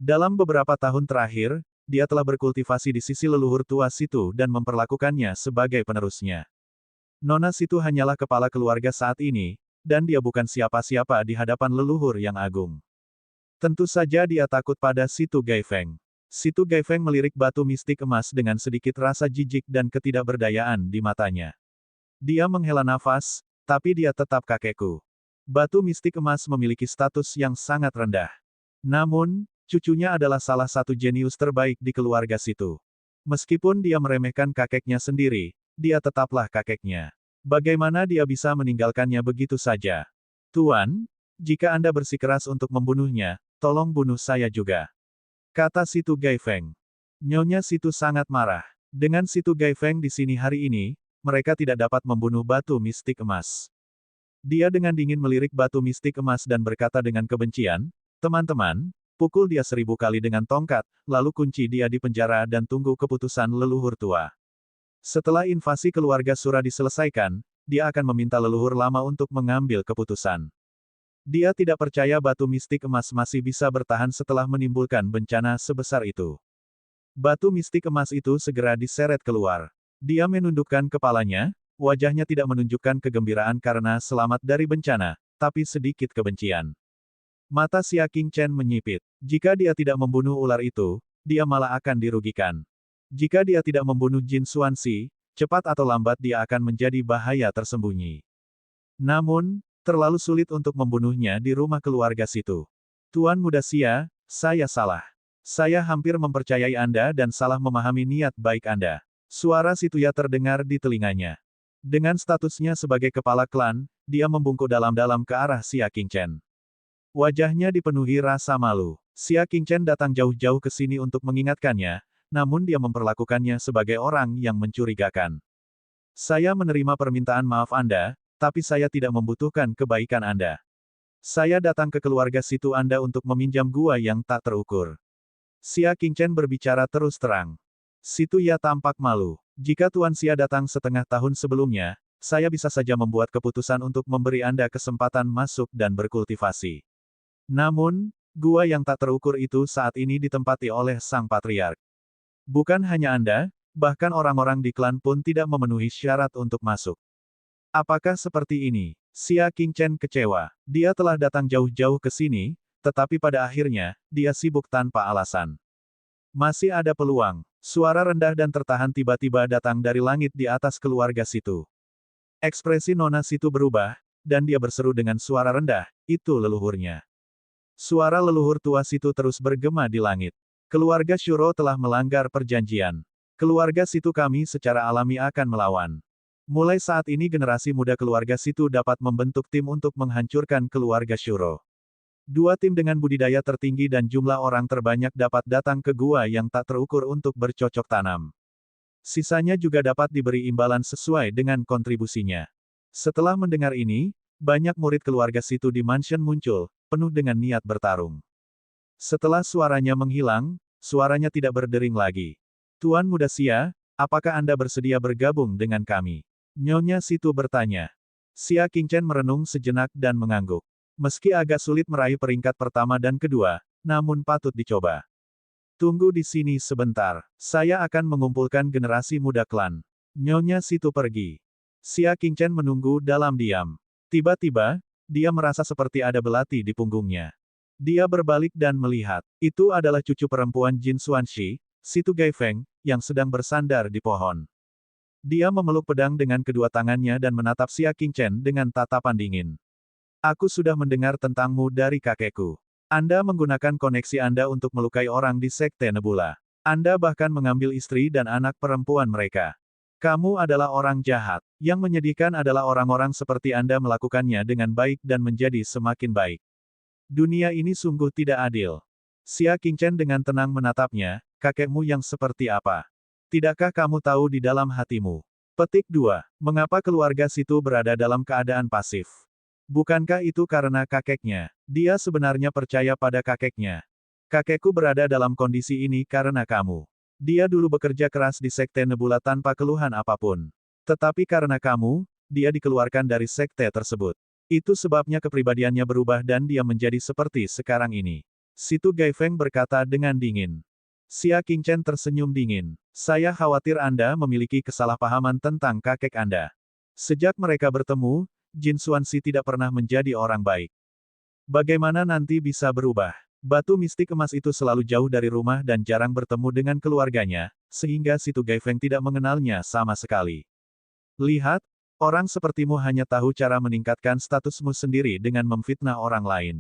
Dalam beberapa tahun terakhir, dia telah berkultivasi di sisi leluhur tua Situ dan memperlakukannya sebagai penerusnya. Nona Situ hanyalah kepala keluarga saat ini, dan dia bukan siapa-siapa di hadapan leluhur yang agung. Tentu saja dia takut pada Situ Gai Feng. Situ Gai Feng melirik batu mistik emas dengan sedikit rasa jijik dan ketidakberdayaan di matanya. Dia menghela nafas, tapi dia tetap kakekku. Batu mistik emas memiliki status yang sangat rendah. Namun, cucunya adalah salah satu jenius terbaik di keluarga Situ. Meskipun dia meremehkan kakeknya sendiri, dia tetaplah kakeknya. Bagaimana dia bisa meninggalkannya begitu saja? Tuan, jika Anda bersikeras untuk membunuhnya, tolong bunuh saya juga. Kata Situ Gai Feng. Nyonya Situ sangat marah. Dengan Situ Gai Feng di sini hari ini, mereka tidak dapat membunuh batu mistik emas. Dia dengan dingin melirik batu mistik emas dan berkata dengan kebencian, teman-teman, pukul dia 1000 kali dengan tongkat, lalu kunci dia di penjara dan tunggu keputusan leluhur tua. Setelah invasi keluarga Sura diselesaikan, dia akan meminta leluhur lama untuk mengambil keputusan. Dia tidak percaya batu mistik emas masih bisa bertahan setelah menimbulkan bencana sebesar itu. Batu mistik emas itu segera diseret keluar. Dia menundukkan kepalanya, wajahnya tidak menunjukkan kegembiraan karena selamat dari bencana, tapi sedikit kebencian. Mata Xia Qingchen menyipit. Jika dia tidak membunuh ular itu, dia malah akan dirugikan. Jika dia tidak membunuh Jin Xuanxi, cepat atau lambat dia akan menjadi bahaya tersembunyi. Namun, terlalu sulit untuk membunuhnya di rumah keluarga Situ. Tuan Muda Xia, saya salah. Saya hampir mempercayai Anda dan salah memahami niat baik Anda. Suara Situya terdengar di telinganya. Dengan statusnya sebagai kepala klan, dia membungkuk dalam-dalam ke arah Xia Qingchen. Wajahnya dipenuhi rasa malu. Xia Qingchen datang jauh-jauh ke sini untuk mengingatkannya, namun dia memperlakukannya sebagai orang yang mencurigakan. Saya menerima permintaan maaf Anda, tapi saya tidak membutuhkan kebaikan Anda. Saya datang ke keluarga Situ Anda untuk meminjam gua yang tak terukur. Xia Qingchen berbicara terus terang. Situya tampak malu. Jika Tuan Xia datang setengah tahun sebelumnya, saya bisa saja membuat keputusan untuk memberi Anda kesempatan masuk dan berkultivasi. Namun, gua yang tak terukur itu saat ini ditempati oleh Sang Patriark. Bukan hanya Anda, bahkan orang-orang di klan pun tidak memenuhi syarat untuk masuk. Apakah seperti ini? Xia Qingchen kecewa. Dia telah datang jauh-jauh ke sini, tetapi pada akhirnya, dia sibuk tanpa alasan. Masih ada peluang. Suara rendah dan tertahan tiba-tiba datang dari langit di atas keluarga Situ. Ekspresi Nona Situ berubah, dan dia berseru dengan suara rendah, itu leluhurnya. Suara leluhur tua Situ terus bergema di langit. Keluarga Shuro telah melanggar perjanjian. Keluarga Situ kami secara alami akan melawan. Mulai saat ini generasi muda keluarga Situ dapat membentuk tim untuk menghancurkan keluarga Shuro. Dua tim dengan budidaya tertinggi dan jumlah orang terbanyak dapat datang ke gua yang tak terukur untuk bercocok tanam. Sisanya juga dapat diberi imbalan sesuai dengan kontribusinya. Setelah mendengar ini, banyak murid keluarga Situ di mansion muncul, penuh dengan niat bertarung. Setelah suaranya menghilang, suaranya tidak berdering lagi. Tuan Muda Xia, apakah Anda bersedia bergabung dengan kami? Nyonya Situ bertanya. Xia Qingchen merenung sejenak dan mengangguk. Meski agak sulit meraih peringkat pertama dan kedua, namun patut dicoba. Tunggu di sini sebentar, saya akan mengumpulkan generasi muda klan. Nyonya Situ pergi. Xia Qingchen menunggu dalam diam. Tiba-tiba, dia merasa seperti ada belati di punggungnya. Dia berbalik dan melihat, itu adalah cucu perempuan Jin Xuanxi, Situ Gaifeng, yang sedang bersandar di pohon. Dia memeluk pedang dengan kedua tangannya dan menatap Xia Qingchen dengan tatapan dingin. Aku sudah mendengar tentangmu dari kakekku. Anda menggunakan koneksi Anda untuk melukai orang di Sekte Nebula. Anda bahkan mengambil istri dan anak perempuan mereka. Kamu adalah orang jahat. Yang menyedihkan adalah orang-orang seperti Anda melakukannya dengan baik dan menjadi semakin baik. Dunia ini sungguh tidak adil. Xia Qingchen dengan tenang menatapnya, kakekmu yang seperti apa? Tidakkah kamu tahu di dalam hatimu? Petik 2. Mengapa keluarga Situ berada dalam keadaan pasif? Bukankah itu karena kakeknya? Dia sebenarnya percaya pada kakeknya. Kakekku berada dalam kondisi ini karena kamu. Dia dulu bekerja keras di Sekte Nebula tanpa keluhan apapun. Tetapi karena kamu, dia dikeluarkan dari sekte tersebut. Itu sebabnya kepribadiannya berubah dan dia menjadi seperti sekarang ini. Situ Gaifeng berkata dengan dingin. Xia Qingchen tersenyum dingin. Saya khawatir Anda memiliki kesalahpahaman tentang kakek Anda. Sejak mereka bertemu, Jin Xuanxi tidak pernah menjadi orang baik. Bagaimana nanti bisa berubah? Batu mistik emas itu selalu jauh dari rumah dan jarang bertemu dengan keluarganya, sehingga Situ Gaifeng tidak mengenalnya sama sekali. Lihat, orang sepertimu hanya tahu cara meningkatkan statusmu sendiri dengan memfitnah orang lain.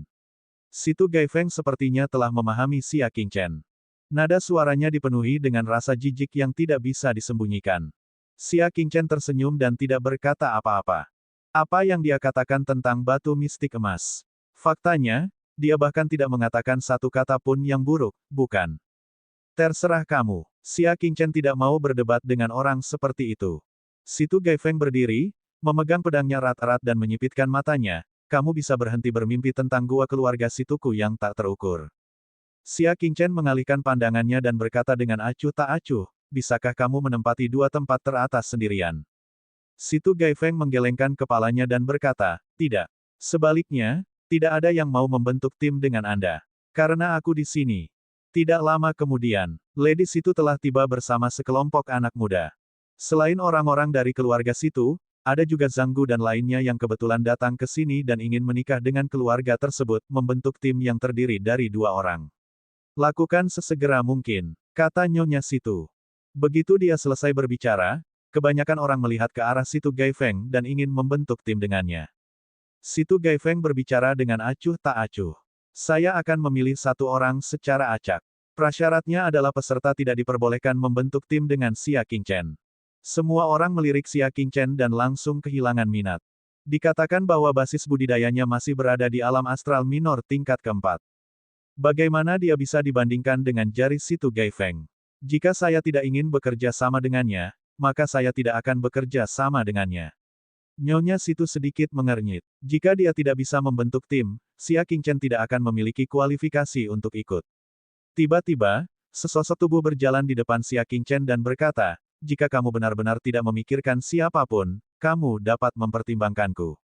Situ Gaifeng sepertinya telah memahami Xia Qingchen. Nada suaranya dipenuhi dengan rasa jijik yang tidak bisa disembunyikan. Xia Qingchen tersenyum dan tidak berkata apa-apa. Apa yang dia katakan tentang batu mistik emas? Faktanya, dia bahkan tidak mengatakan satu kata pun yang buruk, bukan? Terserah kamu. Xia Qingchen tidak mau berdebat dengan orang seperti itu. Situ Gaifeng berdiri, memegang pedangnya erat-erat dan menyipitkan matanya. Kamu bisa berhenti bermimpi tentang gua keluarga Situku yang tak terukur. Xia Qingchen mengalihkan pandangannya dan berkata dengan acuh tak acuh, bisakah kamu menempati dua tempat teratas sendirian? Situ Gaifeng menggelengkan kepalanya dan berkata, tidak. Sebaliknya, tidak ada yang mau membentuk tim dengan Anda. Karena aku di sini. Tidak lama kemudian, Lady Situ telah tiba bersama sekelompok anak muda. Selain orang-orang dari keluarga Situ, ada juga Zhanggu dan lainnya yang kebetulan datang ke sini dan ingin menikah dengan keluarga tersebut, membentuk tim yang terdiri dari dua orang. Lakukan sesegera mungkin, kata Nyonya Situ. Begitu dia selesai berbicara, kebanyakan orang melihat ke arah Situ Gaifeng dan ingin membentuk tim dengannya. Situ Gaifeng berbicara dengan acuh tak acuh. Saya akan memilih satu orang secara acak. Prasyaratnya adalah peserta tidak diperbolehkan membentuk tim dengan Xia Qingchen. Semua orang melirik Xia Qingchen dan langsung kehilangan minat. Dikatakan bahwa basis budidayanya masih berada di alam astral minor tingkat keempat. Bagaimana dia bisa dibandingkan dengan jari Situ Gaifeng? Jika saya tidak ingin bekerja sama dengannya, maka saya tidak akan bekerja sama dengannya. Nyonya Situ sedikit mengernyit. Jika dia tidak bisa membentuk tim, Xia Qingchen tidak akan memiliki kualifikasi untuk ikut. Tiba-tiba, sesosok tubuh berjalan di depan Xia Qingchen dan berkata, jika kamu benar-benar tidak memikirkan siapapun, kamu dapat mempertimbangkanku.